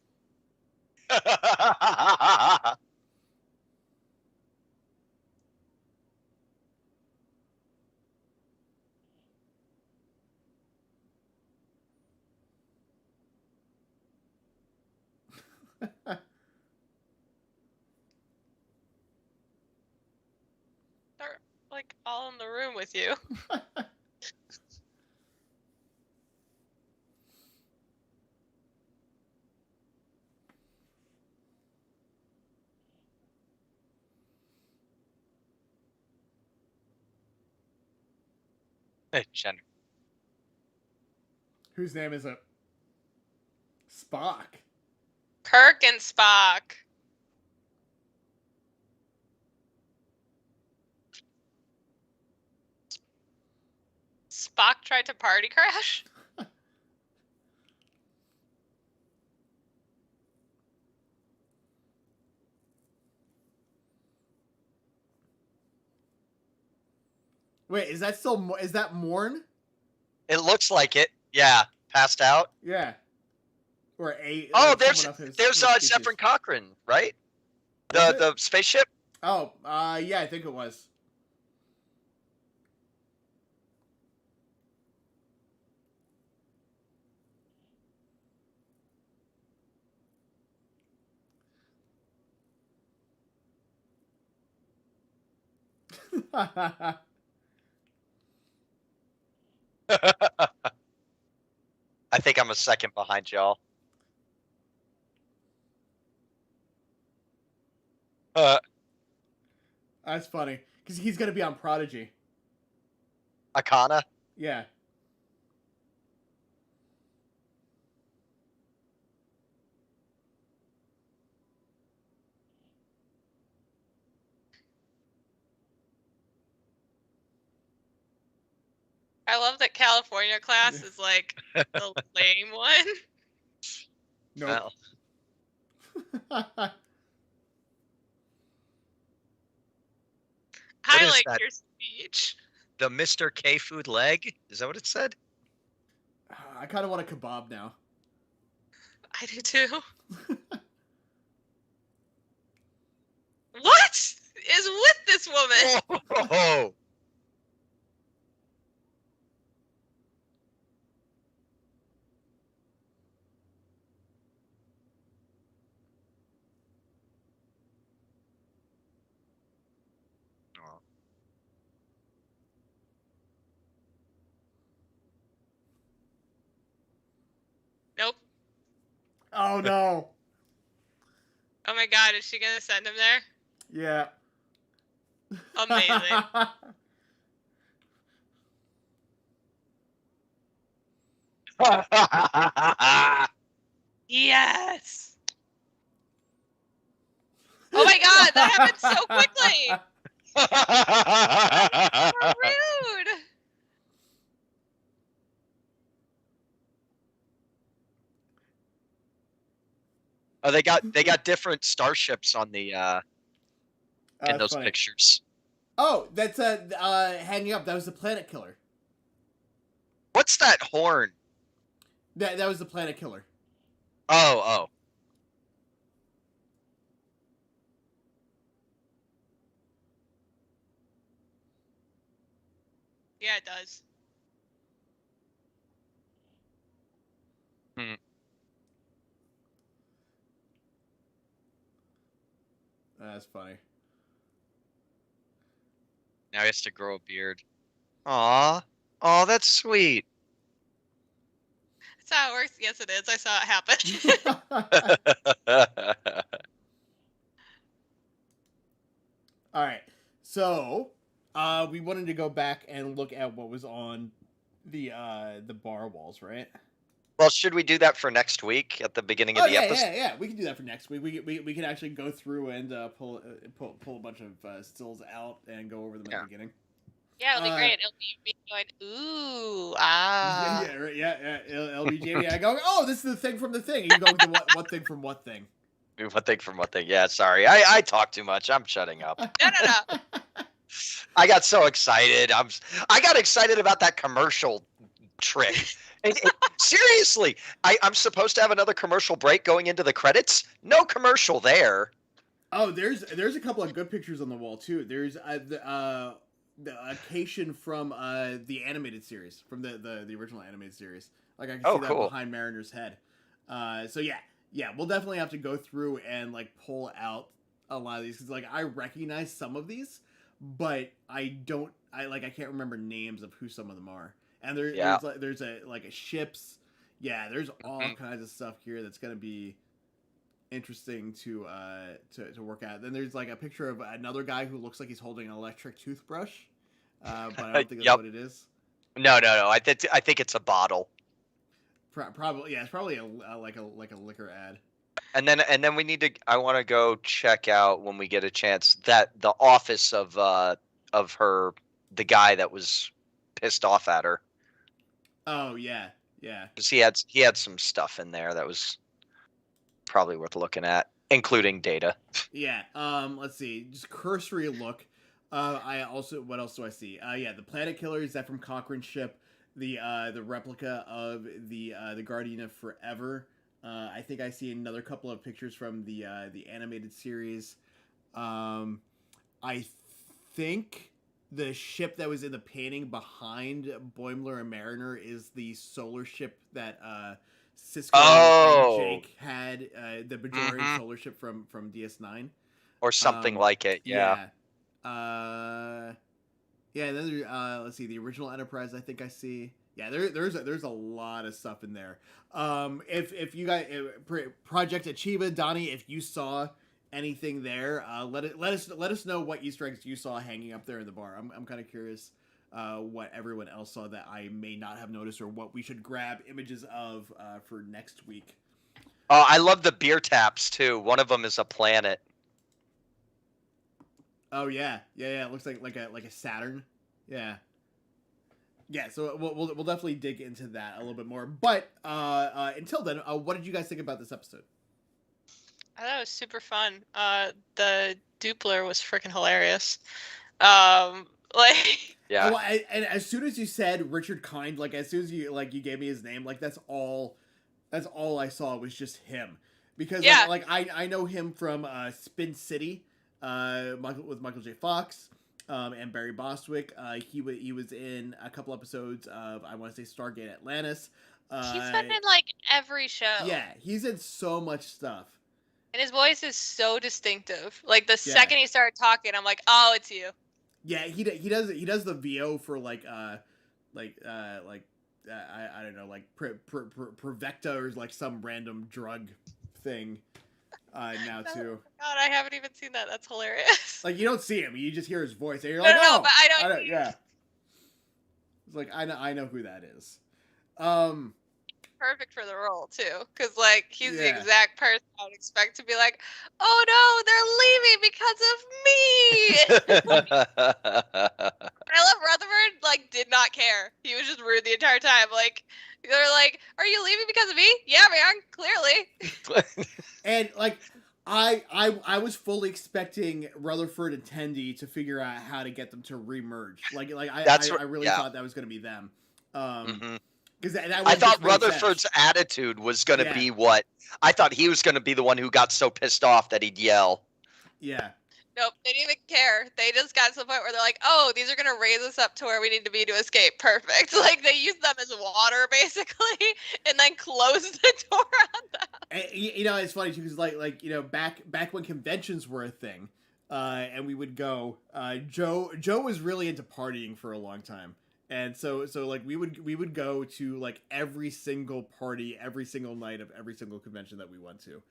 They're like all in the room with you. Jen. Whose name is it? Spock. Kirk and Spock. Spock tried to party crash? Wait, is that Morn? It looks like it. Yeah, passed out. Yeah. Or a. Oh, someone of his species. Zephyr Cochrane, right? Was it? The spaceship. Oh, yeah, I think it was. I think I'm a second behind y'all. That's funny because he's gonna be on Prodigy. Akana. Yeah. I love that California class is like the lame one. Nope. Well, I is like that? your speech. The Mr. K food leg? Is that what it said? I kind of want a kebab now. I do too. What is with this woman? Oh, Nope. Oh no. Oh my god, is she gonna send him there? Yeah. Amazing. Yes. Oh my god, that happened so quickly. So rude. Oh, they got different starships on the in those funny. pictures. Oh, that's hanging up. That was the planet killer. What's that horn? That was the planet killer. Oh. Yeah, it does. That's funny. Now he has to grow a beard. Aw. Oh, that's sweet. That's how it works. Yes, it is. I saw it happen. All right. So, we wanted to go back and look at what was on the bar walls, right? Well, should we do that for next week at the beginning of the episode? Yeah. We can do that for next week. We can actually go through and pull a bunch of stills out and go over them at the beginning. Yeah, it'll be great. It'll be me going, ooh, ah. Yeah, right. Yeah. It'll be Jamie and I going, oh, this is the thing from the thing. And you going to what thing from what thing? What thing from what thing? Yeah, sorry. I talk too much. I'm shutting up. No. I got so excited. I got excited about that commercial trick. Seriously, I'm supposed to have another commercial break going into the credits. No commercial there. Oh, there's a couple of good pictures on the wall too. There's the occasion from the animated series, from the original animated series. Like I can see that behind Mariner's head. So yeah, we'll definitely have to go through and like pull out a lot of these because like I recognize some of these, but I can't remember names of who some of them are. And there's a ships. Yeah, there's all kinds of stuff here that's gonna be interesting to work out. Then there's like a picture of another guy who looks like he's holding an electric toothbrush, but I don't think that's what it is. No. I think it's a bottle. Probably, yeah. It's probably a liquor ad. And then we need to. I want to go check out when we get a chance that the office of her, the guy that was pissed off at her. Oh yeah. Because he had some stuff in there that was probably worth looking at, including data. Yeah. Let's see. Just cursory look. What else do I see? Yeah, the planet killer is that from Cochrane's ship. The replica of the Guardian of Forever. I think I see another couple of pictures from the animated series. I think the ship that was in the painting behind Boimler and Mariner is the solar ship that Sisko and Jake had, the Bajorian solar ship from DS9. Or something like it, yeah. Yeah, then let's see, the original Enterprise I think I see. Yeah, there's a lot of stuff in there. If you guys, Project Achieva, Donnie, if you saw anything there, let us know what Easter eggs you saw hanging up there in the bar. I'm kind of curious what everyone else saw that I may not have noticed, or what we should grab images of for next week. Oh, I love the beer taps too. One of them is a planet. Oh yeah. It looks like a Saturn. Yeah. Yeah, so we'll definitely dig into that a little bit more. But until then, what did you guys think about this episode? I thought it was super fun. The Doopler was freaking hilarious. Like Yeah. And as soon as you said Richard Kind, like as soon as you gave me his name, like that's all I saw was just him. Because Yeah. like I know him from Spin City, with Michael J. Fox, and Barry Bostwick. He was in a couple episodes of, I want to say, Stargate Atlantis. he's been in like every show. Yeah, he's in so much stuff. And his voice is so distinctive. Like the second he started talking, I'm like, oh, it's you. Yeah, he does the VO for I don't know, like Prevecta or like some random drug thing now too. God, I haven't even seen that. That's hilarious. Like you don't see him, you just hear his voice, and you're like, no, but I don't. Yeah, it's like I know who that is. Perfect for the role too, because like he's the exact person I would expect to be like, oh no, they're leaving because of me. I love Rutherford. Like, did not care. He was just rude the entire time. Like, they're like, "Are you leaving because of me?" Yeah, man, clearly. And like, I was fully expecting Rutherford and Tendi to figure out how to get them to remerge. I really thought that was going to be them. Because I thought Rutherford's attitude was going to be what I thought he was going to be the one who got so pissed off that he'd yell. Yeah. Nope, they didn't even care. They just got to the point where they're like, "Oh, these are gonna raise us up to where we need to be to escape." Perfect. Like they used them as water basically, and then closed the door on them. And, you know, it's funny too because like you know back when conventions were a thing, and we would go. Joe was really into partying for a long time. And so like we would go to like every single party, every single night of every single convention that we went to.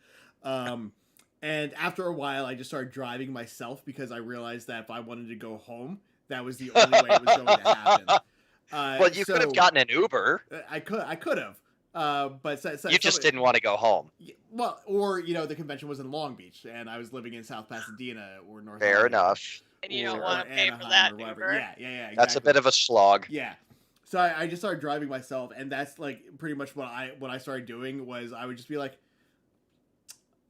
And after a while, I just started driving myself because I realized that if I wanted to go home, that was the only way it was going to happen. Well, you could have gotten an Uber. I could have. But you just didn't want to go home. Well, or you know, the convention was in Long Beach, and I was living in South Pasadena or North. Fair enough. And you don't want to pay for that Uber. Yeah, exactly. That's a bit of a slog. Yeah. So I just started driving myself, and that's like pretty much what I started doing was I would just be like,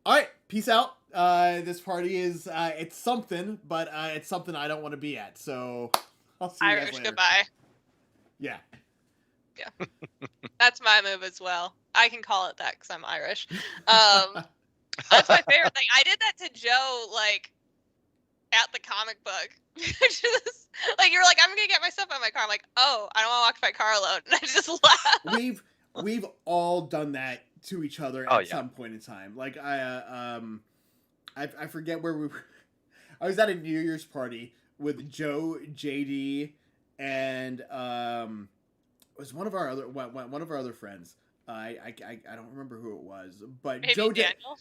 all right, peace out. This party is it's something, but it's something I don't want to be at. So I'll see you guys later. Goodbye. Yeah. Yeah. That's my move as well. I can call it that because I'm Irish. That's my favorite thing. I did that to Joe, like, at the comic book. Just, like, you were like, I'm going to get my stuff out of my car. I'm like, oh, I don't want to walk my car alone. And I just laughed. We've all done that to each other at some point in time. Like, I forget where we were. I was at a New Year's party with Joe, JD, and it was one of our other friends. I don't remember who it was, but maybe Joe Daniel?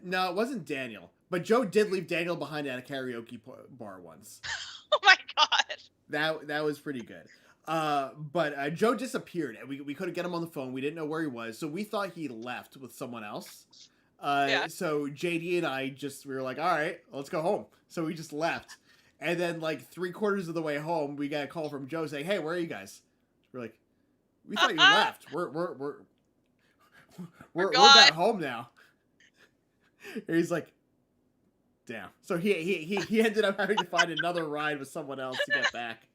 No, it wasn't Daniel. But Joe did leave Daniel behind at a karaoke bar once. Oh my god. That was pretty good. But Joe disappeared, and we couldn't get him on the phone. We didn't know where he was, so we thought he left with someone else. So JD and I we were like, all right, let's go home. So we just left. And then like 3/4 of the way home, we got a call from Joe saying, hey, where are you guys? We're like, we thought you left. We're back home now. And he's like, damn. So he ended up having to find another ride with someone else to get back.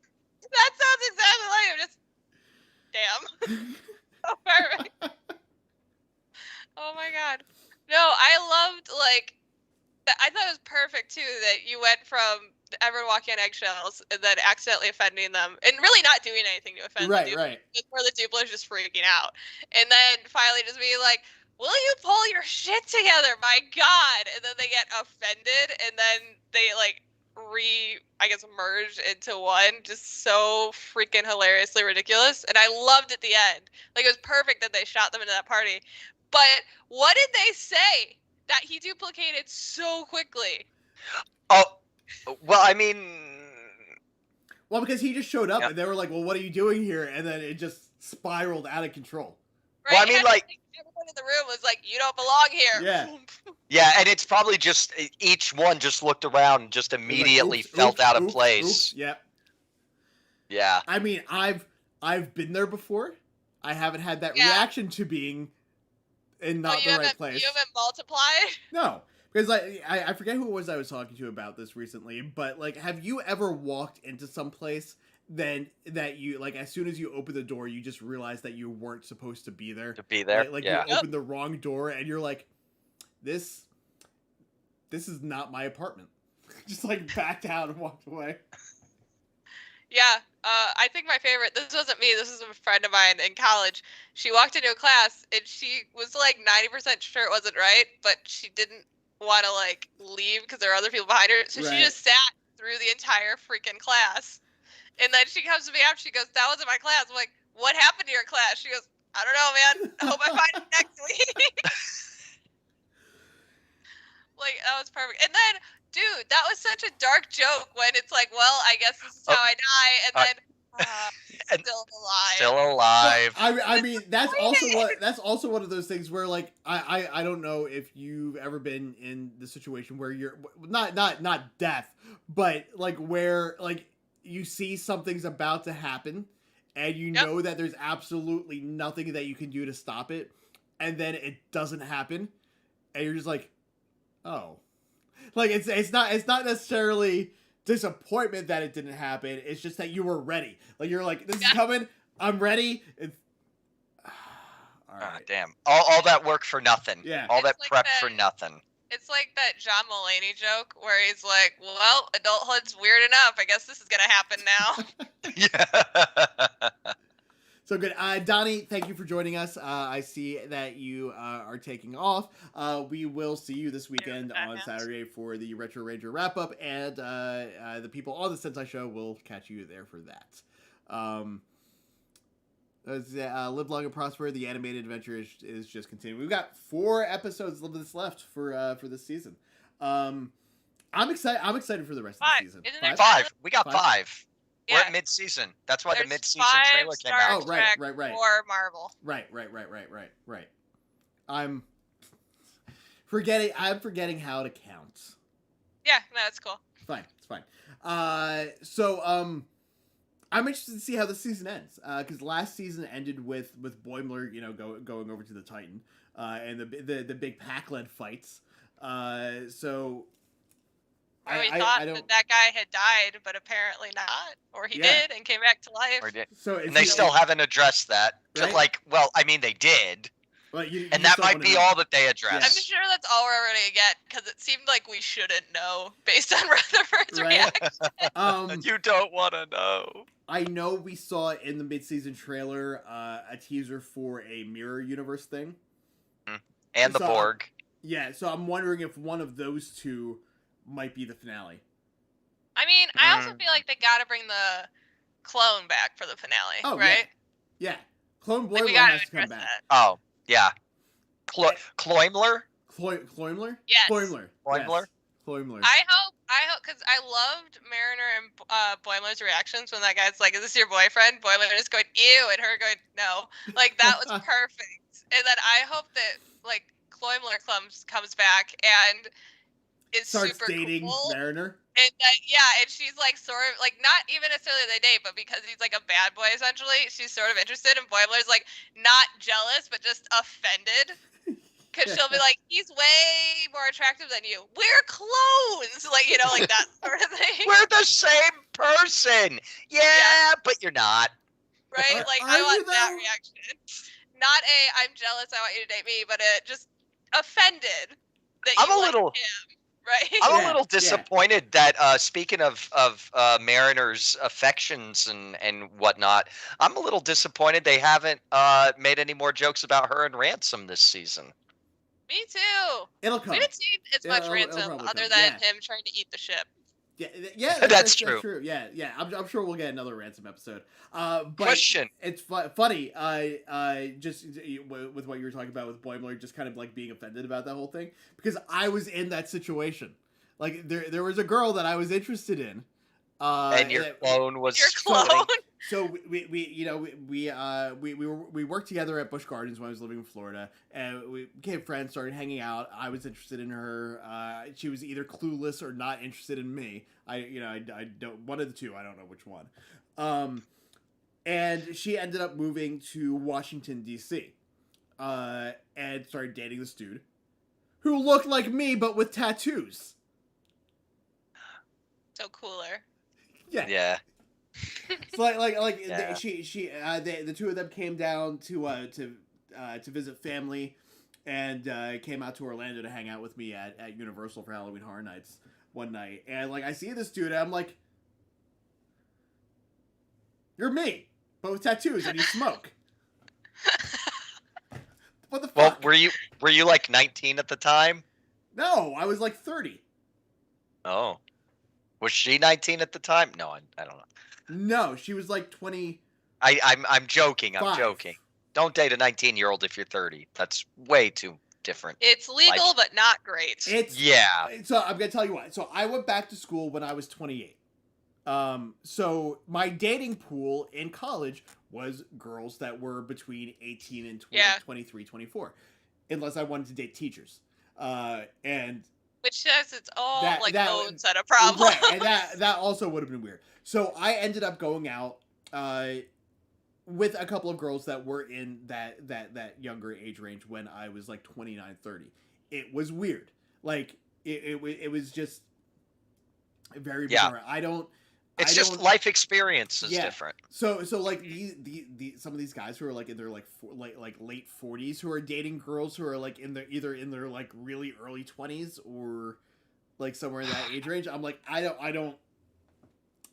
That sounds exactly like him. Just damn. So perfect. Oh my god. No, I loved I thought it was perfect too that you went from everyone walking on eggshells and then accidentally offending them and really not doing anything to offend them. Right. Just where the Dooplers just freaking out. And then finally just being like, will you pull your shit together? My God. And then they get offended and then they merge into one. Just so freaking hilariously ridiculous. And I loved at the end. Like, it was perfect that they shot them into that party. But what did they say that he duplicated so quickly? Oh, well, I mean... Well, because he just showed up and they were like, well, what are you doing here? And then it just spiraled out of control. Right? Well, I mean, like... Everyone in the room was like, you don't belong here. Yeah. Yeah, and it's probably just each one just looked around and just immediately felt out of place. Oops. Yep. Yeah. I mean, I've I've been there before. I haven't had that Yeah. reaction to being in not the right place. You haven't multiplied? No, because like I forget who it was I was talking to about this recently, but like, have you ever walked into some place then that you like as soon as you open the door, you just realize that you weren't supposed to be there? To be there, Like yeah. you opened the wrong door, and you're like, this is not my apartment. Just like backed out and walked away. Yeah, I think my favorite, this wasn't me, this is a friend of mine in college. She walked into a class and she was like 90% sure it wasn't right, but she didn't want to like leave because there were other people behind her. So Right. she just sat through the entire freaking class. And then she comes to me after, she goes, that wasn't my class. I'm like, what happened to your class? She goes, I don't know, man. I hope I find it next week. Like, that was perfect. And then, dude, that was such a dark joke when it's like, well, I guess this is how I die, and then still alive. Still alive. I mean, that's also one of those things where like I don't know if you've ever been in the situation where you're not death, but like where like you see something's about to happen and you know that there's absolutely nothing that you can do to stop it, and then it doesn't happen, and you're just like, oh, like it's not necessarily disappointment that it didn't happen. It's just that you were ready. Like you're like, this is coming. I'm ready. It's all right. Damn. All that work for nothing. Yeah. All It's that like prep that- for nothing. It's like that John Mulaney joke where he's like, well, adulthood's weird enough. I guess this is going to happen now. Yeah. So good. Donnie, thank you for joining us. I see that you are taking off. We will see you this weekend on Saturday for the Retro Ranger wrap-up, and the people on the Sentai show will catch you there for that. Live long and prosper. The animated adventure is just continuing. We've got 4 episodes left for this season. I'm excited. I'm excited for the rest of the season. Isn't there 5. We got 5. Yeah. We're at mid-season. That's why There's the mid-season 5 trailer came Star out. Oh, right. Trek or Marvel. Right. I'm forgetting how to count. Yeah, no, it's cool. It's fine. So I'm interested to see how the season ends. Because last season ended with Boimler, going over to the Titan, and the big pack-led fights. So We thought that guy had died, but apparently not. Or he did and came back to life. So And they still haven't addressed that. Right? Like, well, I mean, they did. Well, you And just that don't might wanna be know. all that they I'm addressed. sure that's all we're going to get, because it seemed like we shouldn't know based on Rutherford's Right? reaction. You don't want to know. I know we saw in the mid-season trailer a teaser for a mirror universe thing. And the So, Borg. Yeah, so I'm wondering if one of those two might be the finale. I mean, I also feel like they got to bring the clone back for the finale, Oh, right? Yeah. Clone Like, Boimler we got to has to come address back. that. Oh, yeah. Kloimler? Kloimler? Yes. Kloimler. Boimler? Yes. Boimler. I hope, because I loved Mariner and Boimler's reactions when that guy's like, "Is this your boyfriend?" Boimler just going, "Ew," and her going, "No." Like, that was perfect. And then I hope that, like, Kloimler comes back and is Starts super dating cool. Mariner. And and she's like sort of like, not even necessarily they date, but because he's like a bad boy essentially, she's sort of interested. And Boimler's like not jealous, but just offended. Because she'll be like, he's way more attractive than you. We're clones! Like, like that sort of thing. We're the same person. Yeah, but you're not. Right? Like, Are I you, want that though? reaction. Not I'm jealous, I want you to date me, but just offended that I'm you a like little- him. Right? I'm Yeah, a little yeah. disappointed that, speaking of Mariner's affections and whatnot, I'm a little disappointed they haven't made any more jokes about her and Ransom this season. Me too. It'll come. We haven't seen as much It'll Ransom probably other come, than yeah. him trying to eat the ship. Yeah, That's true. Yeah. I'm sure we'll get another Ransom episode. But Question. It's funny. Just with what you were talking about with Boimler, just kind of like being offended about that whole thing, because I was in that situation. Like there was a girl that I was interested in. And your clone was Your clone? So we worked together at Busch Gardens when I was living in Florida, and we became friends, started hanging out. I was interested in her. She was either clueless or not interested in me. I don't, one of the two. I don't know which one. And she ended up moving to Washington, D.C. And started dating this dude who looked like me but with tattoos. So cooler. Yeah. Yeah. So like Yeah. the two of them came down to visit family, and came out to Orlando to hang out with me at Universal for Halloween Horror Nights one night. And like I see this dude, and I'm like, "You're me, but with tattoos and you smoke." What the Well, fuck? were you like 19 at the time? No, I was like 30. Oh. Was she 19 at the time? No, I don't know. No, she was like 20. I'm joking. I'm Five. joking. Don't date a 19-year-old if you're 30. That's way too different. It's legal, Like- but not great. Yeah. So I'm gonna tell you what. So I went back to school when I was 28. So my dating pool in college was girls that were between 18 and 20, Yeah. 23, 24, unless I wanted to date teachers. And Which has its own that- own set of problems. right, and that also would have been weird. So I ended up going out with a couple of girls that were in that younger age range when I was like 29, 30. It was weird. Like it was just very bizarre. It's just life experience is Yeah. different. So like the some of these guys who are like in their like late 40s who are dating girls who are like either in their like really early 20s or like somewhere in that age range. I'm like I don't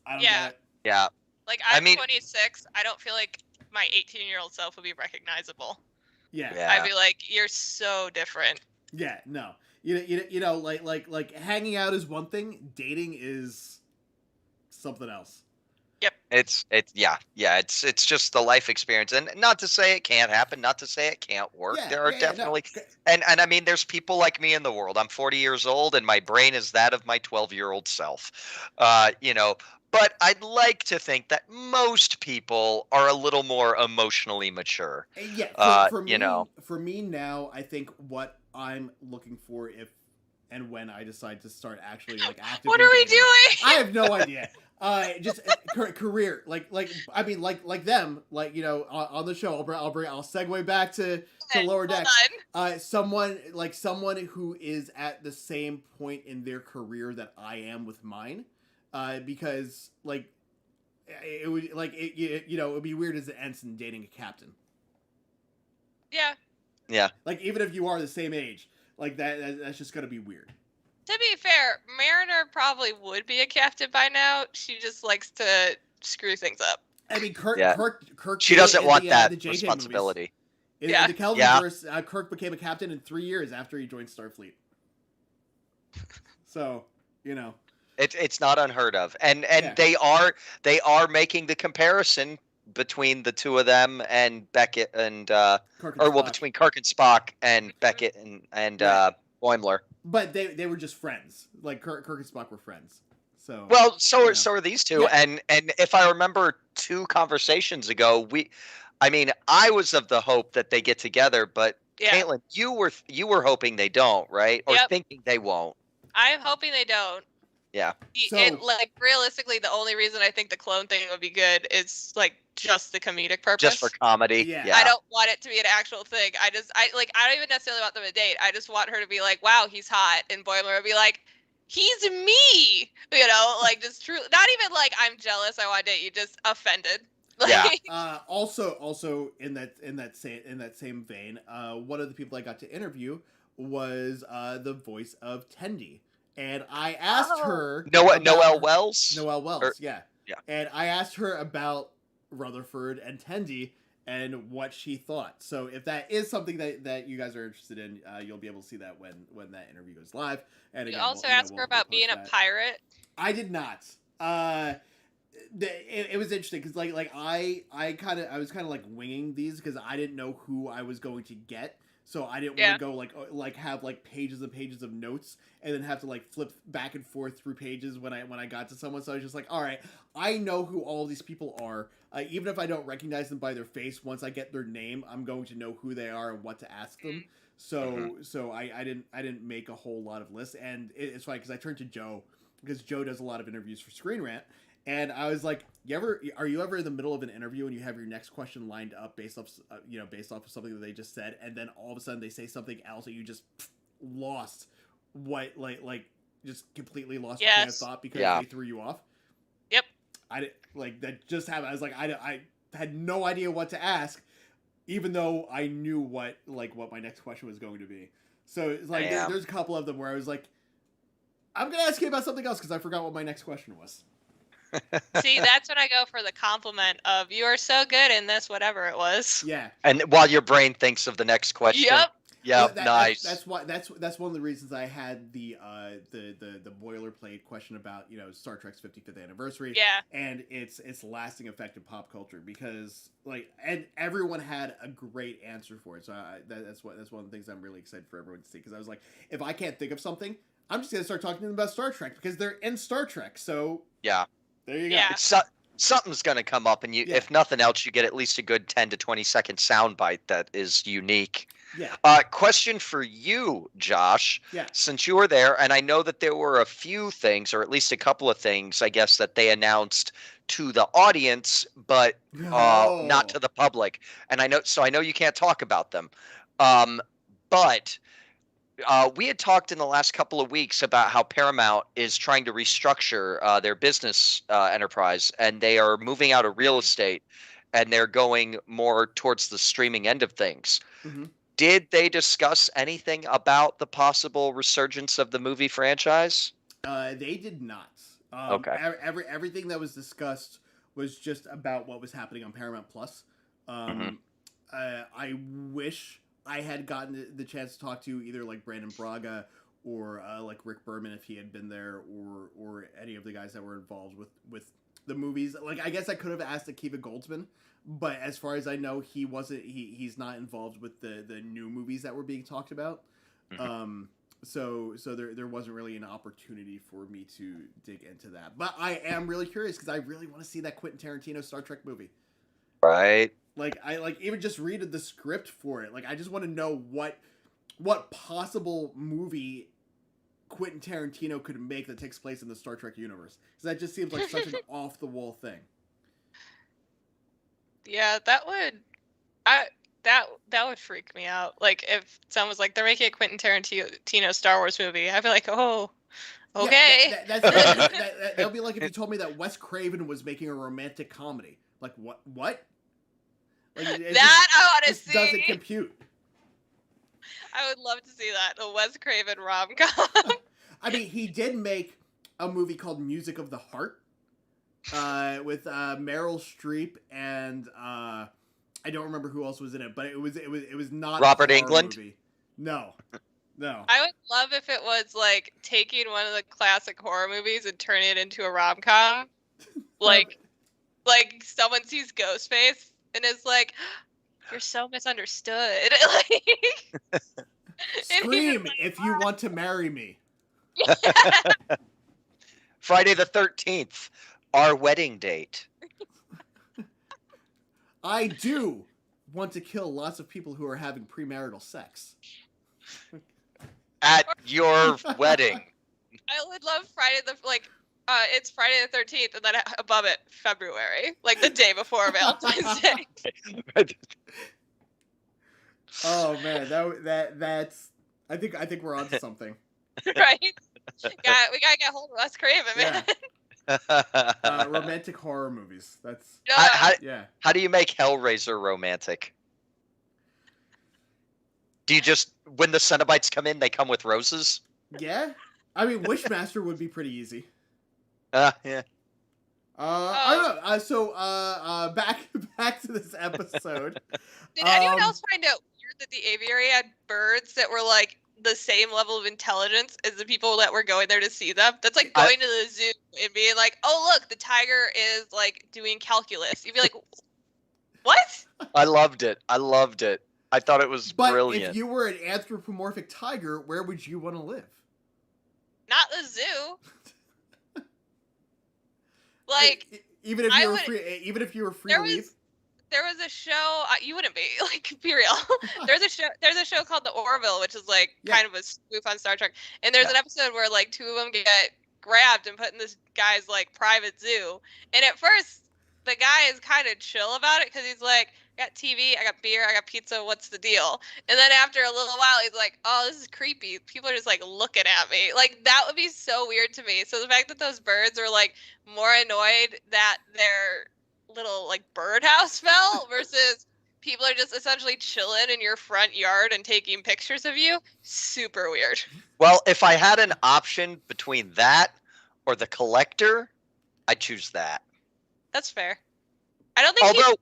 Yeah. get it. Yeah. Like I I'm mean- 26. I don't feel like my 18-year-old self would be recognizable. Yeah. Yeah. I'd be like, you're so different. Yeah, no. You know like hanging out is one thing, dating is something else. It's just the life experience, and not to say it can't happen, not to say it can't work. Yeah, There are yeah, no. definitely, and I mean, there's people like me in the world. I'm 40 years old, and my brain is that of my 12-year-old self. But I'd like to think that most people are a little more emotionally mature. Yeah, for me, you know. for me now, I think what I'm looking for if and when I decide to start actually like actively What are we dating, doing? I have no idea. Just career, I mean, like them, like you know, on the show, I'll segue back to Lower Deck. Someone who is at the same point in their career that I am with mine, because like it would you know it would be weird as an ensign dating a captain. Yeah. Like even if you are the same age, like that's just gonna be weird. To be fair, Mariner probably would be a captain by now. She just likes to screw things up. I mean, Kirk. She did doesn't in want the that JJ movies. responsibility. In Yeah. the Kelvinverse, Kirk became a captain in 3 years after he joined Starfleet. So, you know. It's not unheard of, and Yeah. they are making the comparison between the two of them and Beckett and Kirk and Spock. between Kirk and Spock and Beckett and Right. Boimler. But they were just friends. Like Kirk and Spock were friends. So Well, you know. so are these two, Yeah. and if I remember 2 conversations ago, I was of the hope that they get together, but Yeah. Caitlin, you were hoping they don't, right? Or Yep. thinking they won't. I'm hoping they don't. Yeah. So- Like realistically, the only reason I think the clone thing would be good is like just the comedic purpose. Just for comedy. Yeah. I don't want it to be an actual thing. I don't even necessarily want them to date. I just want her to be like, wow, he's hot, and Boimler would be like, he's me. You know, like just true. Not even like I'm jealous. I want to date you. Just offended. Yeah. Like, Also in that same vein, one of the people I got to interview was the voice of Tendi, and I asked her Noelle Wells. Noelle Wells, Or- yeah, yeah. and I asked her about Rutherford and Tendi and what she thought. So if that is something that you guys are interested in, you'll be able to see that when that interview goes live. And you again, also we'll- asked her we'll about post being a that. pirate. I did not. It was interesting because like I was kind of like winging these because I didn't know who I was going to get, so I didn't want to go like have like pages and pages of notes and then have to like flip back and forth through pages when I got to someone. So I was just like, all right, I know who all these people are. Even if I don't recognize them by their face, once I get their name, I'm going to know who they are and what to ask them. So I didn't make a whole lot of lists, and it's funny because I turned to Joe because Joe does a lot of interviews for Screen Rant, And I was like, are you ever in the middle of an interview and you have your next question lined up based off of something that they just said, and then all of a sudden they say something else and you just lost what like just completely lost your train of thought because they threw you off? Yep. That just happened. I was like, I had no idea what to ask, even though I knew what my next question was going to be. So it's like there's a couple of them where I was like, I'm gonna ask you about something else because I forgot what my next question was. See, that's when I go for the compliment of "you are so good in this," whatever it was. Yeah. And while your brain thinks of the next question. Yep. Yep. Nice. That's one of the reasons I had the boilerplate question about Star Trek's 55th anniversary. Yeah. And its lasting effect in pop culture, because and everyone had a great answer for it. So that's one of the things I'm really excited for everyone to see, because I was like, if I can't think of something, I'm just gonna start talking to them about Star Trek because they're in Star Trek. So yeah. There you go. Yeah. Something's going to come up, and if nothing else, you get at least a good 10 to 20 second soundbite that is unique. Yeah. Question for you, Josh. Yeah. Since you were there, and I know that there were a few things, or at least a couple of things, I guess, that they announced to the audience, but not to the public. And I know you can't talk about them. But we had talked in the last couple of weeks about how Paramount is trying to restructure their business enterprise, and they are moving out of real estate, and they're going more towards the streaming end of things. Mm-hmm. Did they discuss anything about the possible resurgence of the movie franchise? They did not. Okay. Everything that was discussed was just about what was happening on Paramount Plus. I wish I had gotten the chance to talk to either Brandon Braga or Rick Berman if he had been there, or any of the guys that were involved with the movies. I guess I could have asked Akiva Goldsman, but as far as I know, he wasn't. He's not involved with the new movies that were being talked about. Mm-hmm. So there wasn't really an opportunity for me to dig into that. But I am really curious because I really want to see that Quentin Tarantino Star Trek movie. Right. I even just read the script for it. I just want to know what possible movie Quentin Tarantino could make that takes place in the Star Trek universe. Because that just seems like such an off the wall thing. Yeah, that would freak me out. If someone was like, they're making a Quentin Tarantino Star Wars movie, I'd be like, oh, okay. Yeah, that would be like if you told me that Wes Craven was making a romantic comedy. What? I want to see. Doesn't compute. I would love to see that, a Wes Craven rom-com. I mean, he did make a movie called Music of the Heart with Meryl Streep and I don't remember who else was in it, but it was not Robert a horror Englund. Movie. No. I would love if it was taking one of the classic horror movies and turning it into a rom-com. Like someone sees Ghostface and is like, "You're so misunderstood." Scream if you want to marry me. Friday the 13th, our wedding date. I do want to kill lots of people who are having premarital sex. At your wedding. I would love Friday it's Friday the 13th, and then above it, February, the day before Valentine's Day. Oh man, that's. I think we're onto something. Right? We gotta get hold of Wes Craven, man. Yeah. Romantic horror movies. That's How do you make Hellraiser romantic? Do you just, when the Cenobites come in, they come with roses? Yeah. I mean, Wishmaster would be pretty easy. Yeah. I don't know. So back to this episode. Did anyone else find out weird that the aviary had birds that were the same level of intelligence as the people that were going there to see them? That's like going to the zoo and being like, "Oh, look, the tiger is doing calculus." You'd be like, "What?" I loved it. I thought it was brilliant. But if you were an anthropomorphic tiger, where would you want to live? Not the zoo. Even if you were free to leave. There was a show. You wouldn't be be real. There's a show called The Orville, which is kind of a spoof on Star Trek. And there's an episode where two of them get grabbed and put in this guy's like private zoo. And at first, the guy is kind of chill about it because he's like, I got TV, I got beer, I got pizza, what's the deal? And then after a little while, he's like, oh, this is creepy. People are just like looking at me. Like, that would be so weird to me. So the fact that those birds are like more annoyed that their little like birdhouse fell versus people are just essentially chilling in your front yard and taking pictures of you, super weird. Well, if I had an option between that or the collector, I'd choose that. That's fair. I don't think people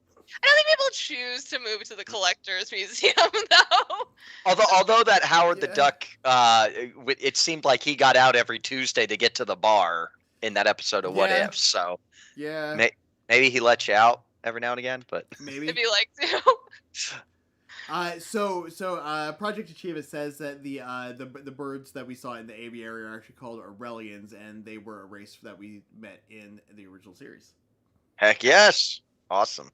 choose to move to the collector's museum, though. Although that Howard the Duck, it seemed like he got out every Tuesday to get to the bar in that episode of What If. So yeah, maybe he lets you out every now and again, but maybe if you like to. So Project Achieva says that the birds that we saw in the aviary are actually called Aurelians, and they were a race that we met in the original series. Heck yes, awesome.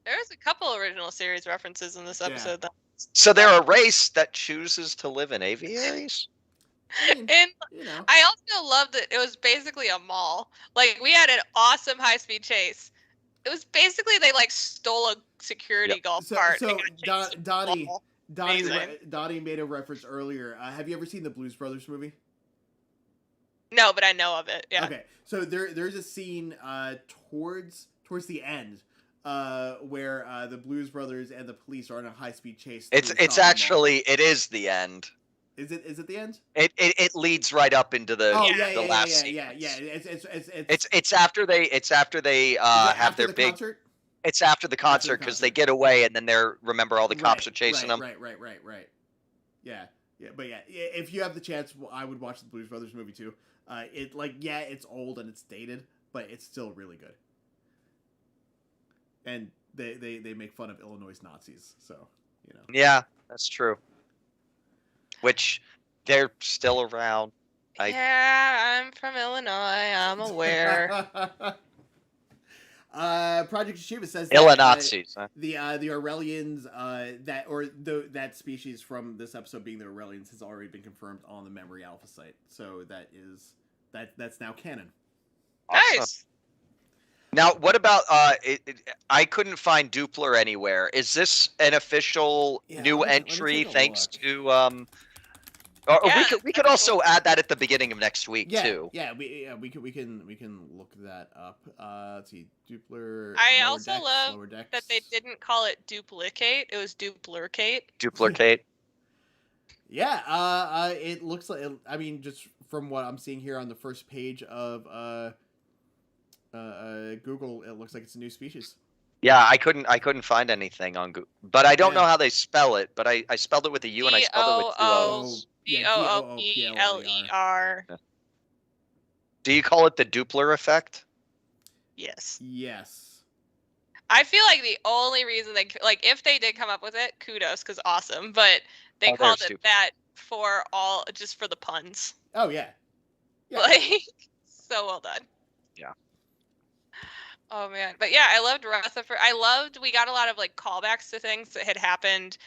There's a couple original series references in this episode, though. So they're a race that chooses to live in aviaries? And I also loved that it was basically a mall. Like, we had an awesome high-speed chase. It was basically they like stole a security golf cart. So Donnie made a reference earlier. Have you ever seen the Blues Brothers movie? No, but I know of it. Yeah. Okay, so there's a scene towards the end where the Blues Brothers and the police are on a high-speed chase. It's actually it is the end. Is it the end? It leads right up into the last scene. Yeah. It's after they have their big concert? It's after the concert because they get away and then remember all the cops are chasing them. Right. Yeah. But if you have the chance, I would watch the Blues Brothers movie too. It's old and it's dated, but it's still really good. And they make fun of Illinois Nazis, so Yeah, that's true. Which they're still around. Yeah, I'm from Illinois. I'm aware. Project Achieva says Illonazis, the Aurelians that species from this episode being the Aurelians has already been confirmed on the Memory Alpha site. So that's now canon. Awesome. Nice. Now, what about I couldn't find Doopler anywhere. Is this an official new entry thanks to we could also add that at the beginning of next week too. Yeah, we can look that up. Let's see, Doopler. I also love that they didn't call it duplicate; it was duplurcate. Duplicate. Yeah, it looks like. I mean, just from what I'm seeing here on the first page of Google, it looks like it's a new species. Yeah, I couldn't find anything on Google, but I don't know how they spell it. But I spelled it with a U and I spelled it with two O's. Doopler. Do you call it the Doopler effect? Yes. I feel like the only reason if they did come up with it, kudos, because awesome. But they called it that just for the puns. Oh yeah. Like, so well done. Yeah. Oh man, but yeah, I loved Rutherford. We got a lot of like callbacks to things that had happened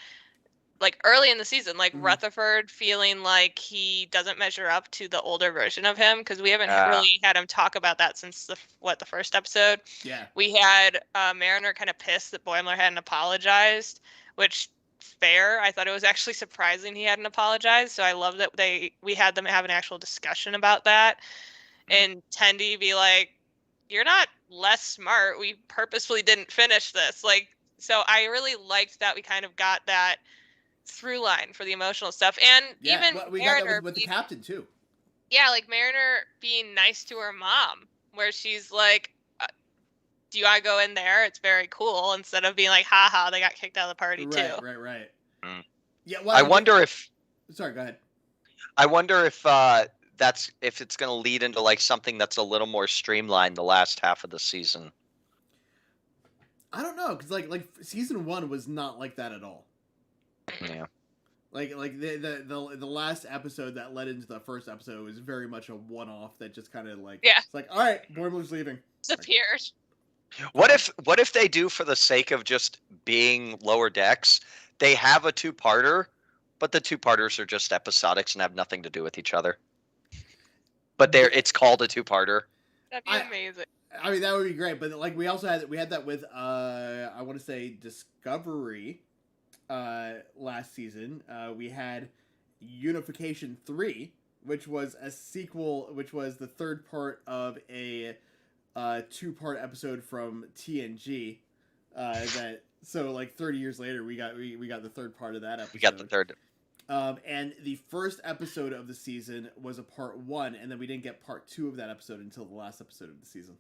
like early in the season, like Rutherford feeling like he doesn't measure up to the older version of him, because we haven't really had him talk about that since the first episode. Yeah. We had Mariner kind of pissed that Boimler hadn't apologized, which fair. I thought it was actually surprising he hadn't apologized. So I love that we had them have an actual discussion about that, and Tendi be like, "You're not less smart. We purposefully didn't finish this." Like, so I really liked that we kind of got that through line for the emotional stuff, and even we Mariner got that with the captain too. Yeah, like Mariner being nice to her mom, where she's like, "Do you want to go in there? It's very cool," instead of being like, "Ha, they got kicked out of the party too." Right. Yeah. Well, I wonder if. Sorry, go ahead. I wonder if if it's going to lead into like something that's a little more streamlined the last half of the season. I don't know, because like season 1 was not like that at all. Yeah. Like the last episode that led into the first episode was very much a one-off that just kind of like it's like, all right, Boimler's leaving. Disappeared. What if they do, for the sake of just being Lower Decks, they have a two-parter, but the two-parters are just episodics and have nothing to do with each other? but it's called a two-parter. That'd be amazing. I mean, that would be great. But like, we had that with I want to say Discovery last season. We had Unification 3, which was a sequel, which was the third part of a two-part episode from TNG. So like 30 years later, we got the third part of that episode. We got the third. And the first episode of the season was a part 1, and then we didn't get part 2 of that episode until the last episode of the season.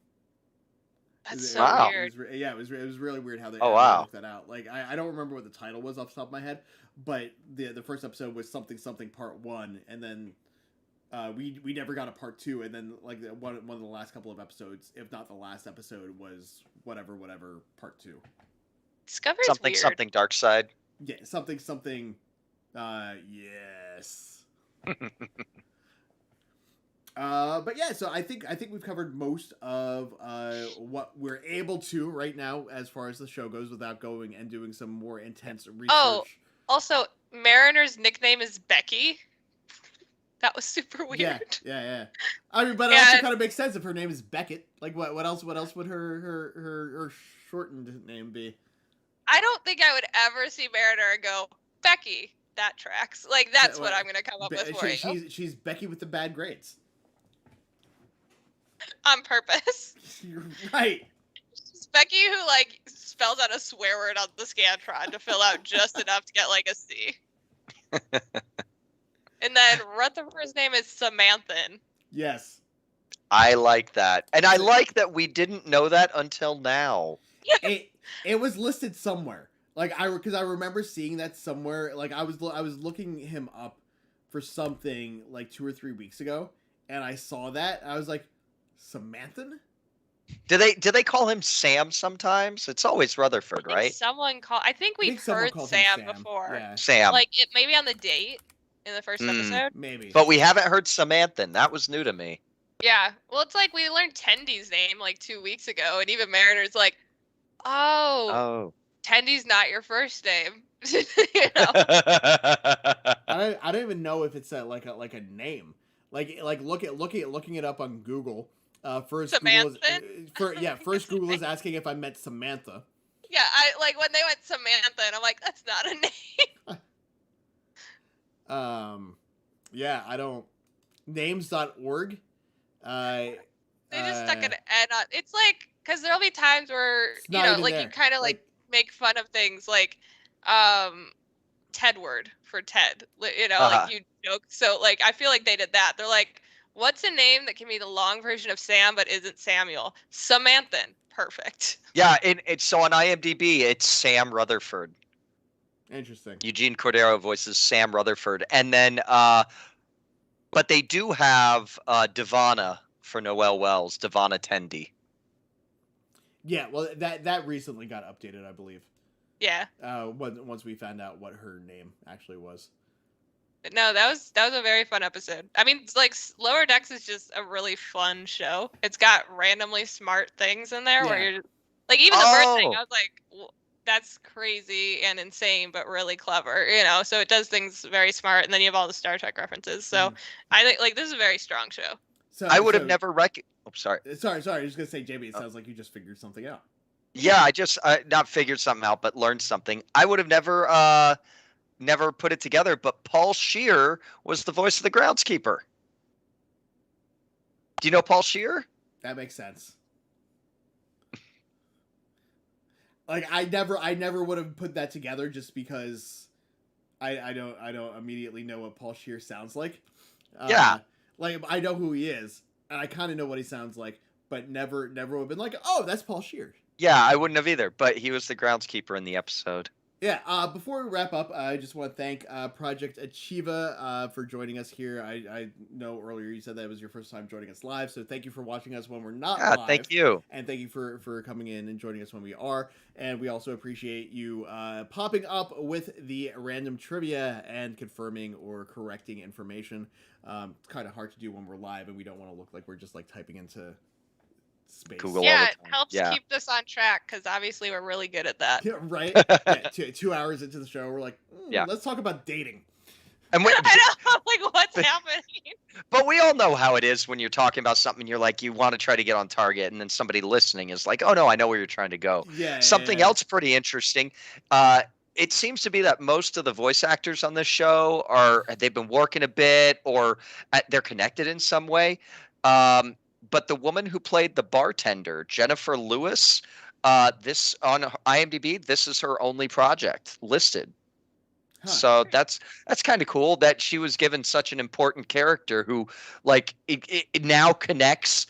That's so weird. It was really weird how they worked that out. Like, I don't remember what the title was off the top of my head, but the first episode was something part 1, and then we never got a part 2, and then like one of the last couple of episodes, if not the last episode, was whatever part 2. Discovery's weird. Something dark side. Yeah, something. Yes. But yeah, so I think we've covered most of what we're able to right now as far as the show goes, without going and doing some more intense research. Oh, also, Mariner's nickname is Becky. That was super weird. Yeah. I mean, but it also kind of makes sense if her name is Beckett. Like, what else would her shortened name be? I don't think I would ever see Mariner and go, Becky. That tracks. Like, that's what I'm gonna come up with for you. She's Becky with the bad grades. On purpose. You're right. She's Becky who, like, spells out a swear word on the Scantron to fill out just enough to get, like, a C. And then Rutherford's name is Samanthan. Yes. I like that. And I like that we didn't know that until now. It was listed somewhere. Like, because I remember seeing that somewhere. Like, I was looking him up for something like 2 or 3 weeks ago, and I saw that. I was like, Samanthan? Do they call him Sam sometimes? It's always Rutherford, right? I think we've heard Sam before. Yeah. Sam. Like, maybe on the date in the first episode. Maybe. But we haven't heard Samanthan. That was new to me. Yeah. Well, it's like we learned Tendy's name like 2 weeks ago, and even Mariner's like, oh. Tendy's not your first name. You know? I don't even know if it's like a name. Like looking it up on Google. First Google is asking if I met Samantha. Yeah, I like when they went Samantha, and I'm like, that's not a name. Yeah, I don't. Names.org. They just stuck an N on. It's like, because there'll be times where you know, like, you kind of like make fun of things like Ted word for Ted, you know, like you joke. So like, I feel like they did that. They're like, what's a name that can be the long version of Sam but isn't Samuel? Samanthan. Perfect. Yeah, so on IMDb it's Sam Rutherford. Interesting. Eugene Cordero voices Sam Rutherford, and then but they do have Devana for Noelle Wells, Devana Tendy. Yeah, well, that recently got updated, I believe. Yeah. Once we found out what her name actually was. No, that was a very fun episode. I mean, it's like Lower Decks is just a really fun show. It's got randomly smart things in there where you're like, even the bird thing, I was like, well, that's crazy and insane, but really clever, you know. So it does things very smart, and then you have all the Star Trek references. So I think like this is a very strong show. So I would have never sorry. Sorry. I was just gonna say, JB. It sounds like you just figured something out. Yeah, I just not figured something out, but learned something. I would have never put it together, but Paul Scheer was the voice of the groundskeeper. Do you know Paul Scheer? That makes sense. Like, I never would have put that together just because I don't immediately know what Paul Scheer sounds like. Yeah. Like, I know who he is, and I kind of know what he sounds like, but never would have been like, oh, that's Paul Scheer. Yeah, I wouldn't have either, but he was the groundskeeper in the episode. Yeah, before we wrap up, I just want to thank Project Achieva for joining us here. I know earlier you said that it was your first time joining us live, so thank you for watching us when we're not live. Thank you. And thank you for coming in and joining us when we are. And we also appreciate you popping up with the random trivia and confirming or correcting information. It's kind of hard to do when we're live, and we don't want to look like we're just like typing into space. Google yeah, it helps keep this on track because obviously we're really good at that. Yeah, right? 2 hours into the show, we're like, let's talk about dating. And I know, like, what's happening? But we all know how it is when you're talking about something. You're like, you want to try to get on target, and then somebody listening is like, "Oh no, I know where you're trying to go." Yeah. Something Yeah. else pretty interesting. It seems to be that most of the voice actors on this show they've been working a bit, or they're connected in some way. But the woman who played the bartender, Jennifer Lewis, this on IMDb, this is her only project listed. Huh. So that's kind of cool that she was given such an important character who, like, it now connects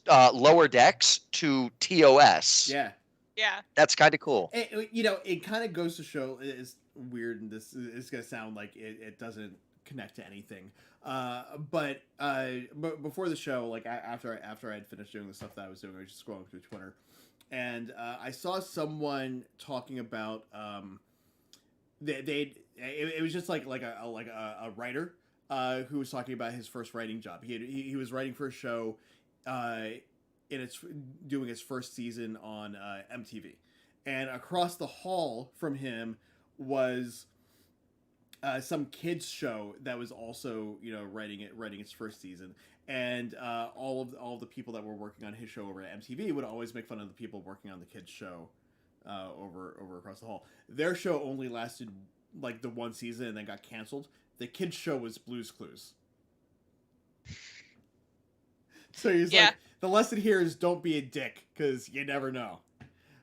Lower Decks to TOS. Yeah. Yeah. That's kind of cool. It kind of goes to show, it's weird, and this is going to sound like it doesn't connect to anything. But before the show, like after I had finished doing the stuff that I was doing, I was just scrolling through Twitter, and I saw someone talking about it was just like a writer who was talking about his first writing job. He was writing for a show, doing its first season on MTV, and across the hall from him was some kids show that was also writing its first season, and all of the people that were working on his show over at MTV would always make fun of the people working on the kids show over across the hall. Their show only lasted like the one season and then got canceled. The kids show was Blue's Clues. So he's like, the lesson here is don't be a dick, because you never know.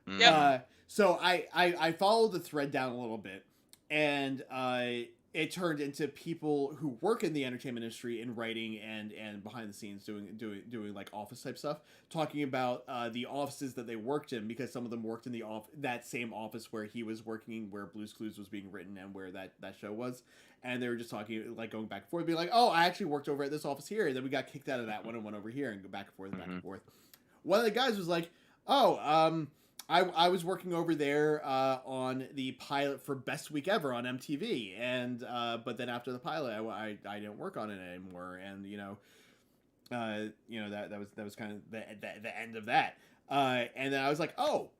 Yeah. So I followed the thread down a little bit, and it turned into people who work in the entertainment industry in writing and behind the scenes doing like office type stuff, talking about the offices that they worked in, because some of them worked in that same office where he was working, where Blue's Clues was being written, and where that show was. And they were just talking, like, going back and forth, being like, oh, I actually worked over at this office here, and then we got kicked out of that one and went over here, and go back and forth and back and forth. One of the guys was like, oh, I was working over there on the pilot for Best Week Ever on MTV, and but then after the pilot, I didn't work on it anymore, and that was kind of the end of that. And then I was like, oh,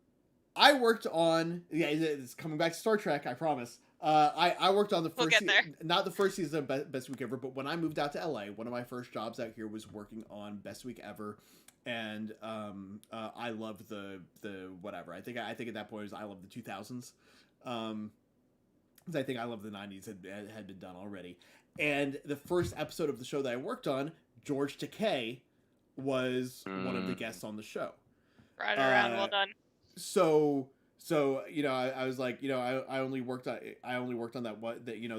I worked on it's coming back to Star Trek, I promise. I worked on the first not the first season of Best Week Ever, but when I moved out to LA, one of my first jobs out here was working on Best Week Ever. And I loved the whatever. I think at that point I loved the 2000s. I think I loved the 90s had been done already. And the first episode of the show that I worked on, George Takei was one of the guests on the show. Right around, well done. So I was like, I only worked on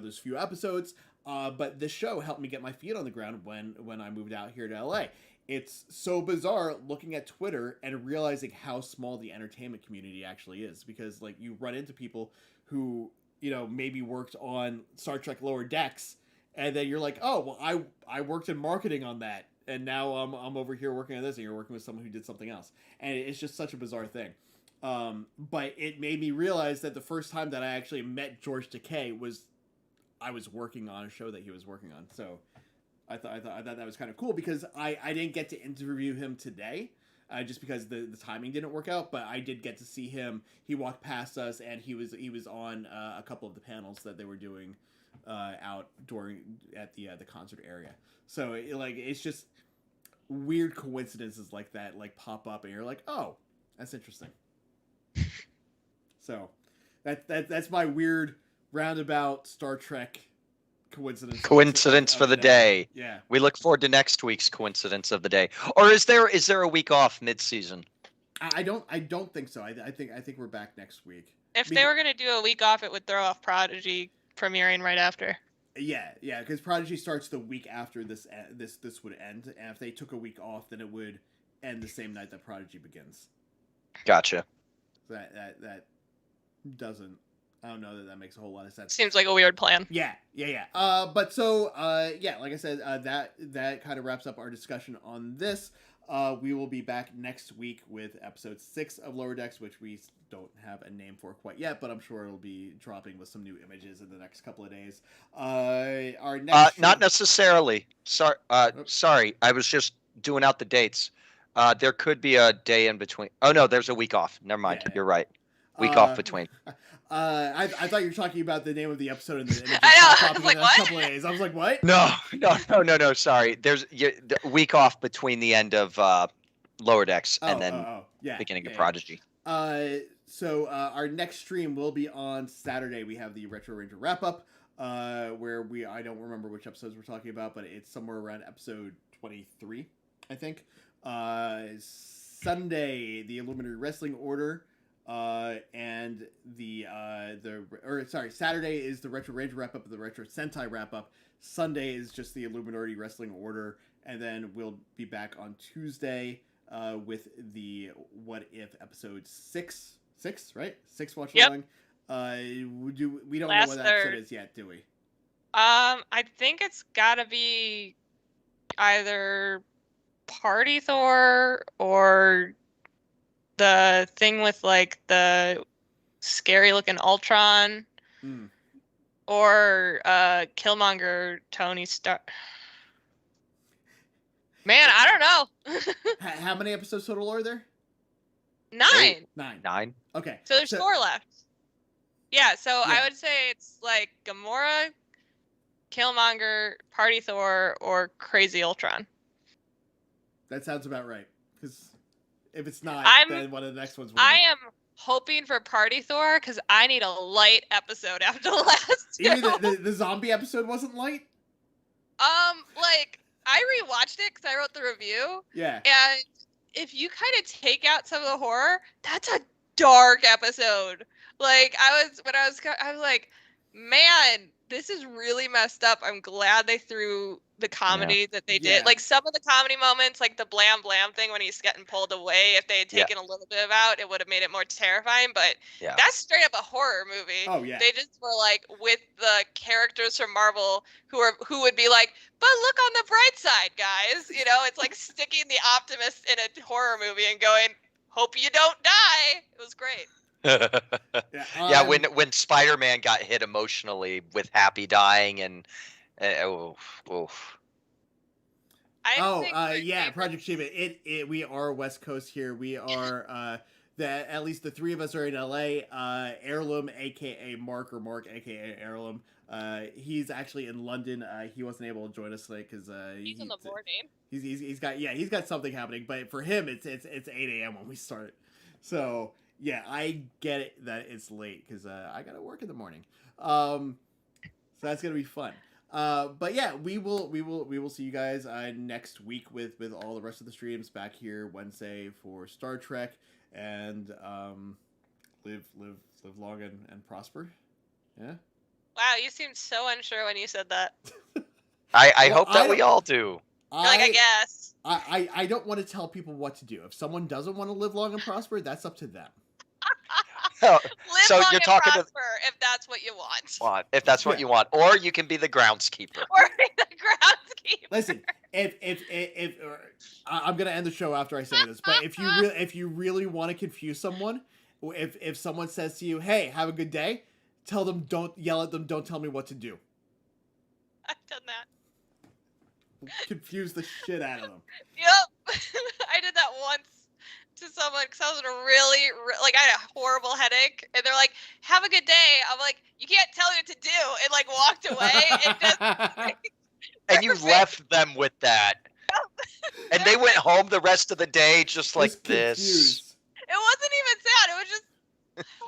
those few episodes. But this show helped me get my feet on the ground when I moved out here to LA. It's so bizarre looking at Twitter and realizing how small the entertainment community actually is, because like you run into people who, maybe worked on Star Trek Lower Decks, and then you're like, oh, well, I worked in marketing on that, and now I'm over here working on this, and you're working with someone who did something else. And it's just such a bizarre thing. But it made me realize that the first time that I actually met George Takei I was working on a show that he was working on. So I thought that was kind of cool, because I didn't get to interview him today, just because the timing didn't work out. But I did get to see him. He walked past us, and he was on a couple of the panels that they were doing out at the concert area. So it's just weird coincidences like that pop up, and you're like, oh, that's interesting. So that's my weird roundabout Star Trek coincidence for the day. Yeah, we look forward to next week's coincidence of the day. Or is there a week off mid-season? I don't think so. I think we're back next week. If they were gonna do a week off, it would throw off Prodigy premiering right after. Yeah, because Prodigy starts the week after this would end, and if they took a week off, then it would end the same night that Prodigy begins. Gotcha. That doesn't. I don't know that makes a whole lot of sense. Seems like a weird plan. Yeah. But so, like I said, that kind of wraps up our discussion on this. We will be back next week with episode 6 of Lower Decks, which we don't have a name for quite yet, but I'm sure it'll be dropping with some new images in the next couple of days. Our next not necessarily. Sorry, I was just doing out the dates. There could be a day in between. Oh no, there's a week off. Never mind. Yeah. You're right. Week off between. I thought you were talking about the name of the episode and the images I know. I popping was in like, the next what? couple of days. I was like, what? No. Sorry. There's the week off between the end of Lower Decks and then yeah, beginning of yeah. Prodigy. So our next stream will be on Saturday. We have the Retro Ranger wrap up, where I don't remember which episodes we're talking about, but it's somewhere around episode 23, I think. Sunday, the Illuminati Wrestling Order, and Saturday is the Retro Ranger wrap up and the Retro Sentai wrap up. Sunday is just the Illuminati Wrestling Order, and then we'll be back on Tuesday with the What If episode 6, right? 6 watch along. We don't know what that episode is yet, do we? I think it's gotta be either Party Thor or the thing with like the scary looking Ultron, or Killmonger Tony Stark. Man, I don't know. How many episodes total are there? 9. 9. Okay. So there's 4 left. Yeah, so Yeah. I would say it's like Gamora, Killmonger, Party Thor, or Crazy Ultron. That sounds about right. Because if it's not, then one of the next ones will I be. am hoping for Party Thor because I need a light episode after the last 2. Even the zombie episode wasn't light? Like, I rewatched it because I wrote the review. Yeah. And if you kind of take out some of the horror, that's a dark episode. Like, I was like, man, this is really messed up. I'm glad they threw the comedy that they did. Yeah. Like, some of the comedy moments, like the blam blam thing when he's getting pulled away, if they had taken a little bit of out, it would have made it more terrifying. But that's straight up a horror movie. Oh, yeah. They just were like with the characters from Marvel who would be like, but look on the bright side, guys. You know, it's like sticking the optimist in a horror movie and going, hope you don't die. It was great. When Spider-Man got hit emotionally with Happy dying and Project Shiva. We are West Coast here. We are at least the 3 of us are in LA. Heirloom, aka Mark, aka Heirloom. He's actually in London. He wasn't able to join us today because he's in the morning. He's got something happening, but for him it's 8 a.m. when we start. So yeah, I get it that it's late because I gotta work in the morning. So that's gonna be fun. But yeah, we will see you guys next week with all the rest of the streams back here Wednesday for Star Trek, and live long and prosper. Yeah. Wow, you seemed so unsure when you said that. I hope that we all do. I guess. I don't want to tell people what to do. If someone doesn't want to live long and prosper, that's up to them. Live long and prosper if that's what you want. If that's what you want, or you can be the groundskeeper. Or the groundskeeper. Listen, if I'm gonna end the show after I say this, but if you really want to confuse someone, if someone says to you, "Hey, have a good day," tell them, don't yell at them, don't tell me what to do. I've done that. Confuse the shit out of them. Yep. I did that once to someone because I was in a I had a horrible headache, and they're like, "Have a good day." I'm like, "You can't tell me what to do," and like walked away and just. And you left them with that. And they went home the rest of the day just like this. It wasn't even sad. It was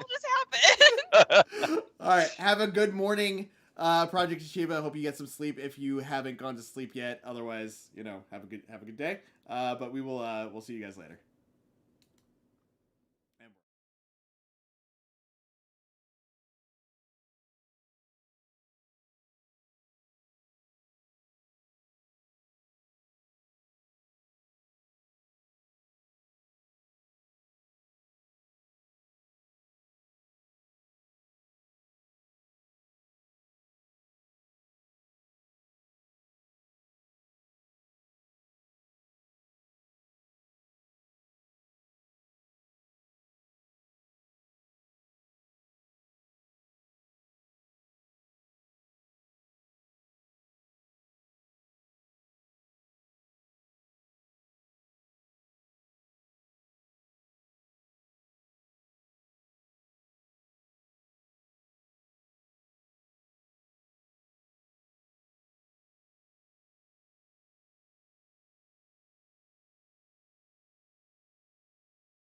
just happened. All right. Have a good morning, Project Shiva. Hope you get some sleep if you haven't gone to sleep yet. Otherwise, have a good day. But we'll see you guys later.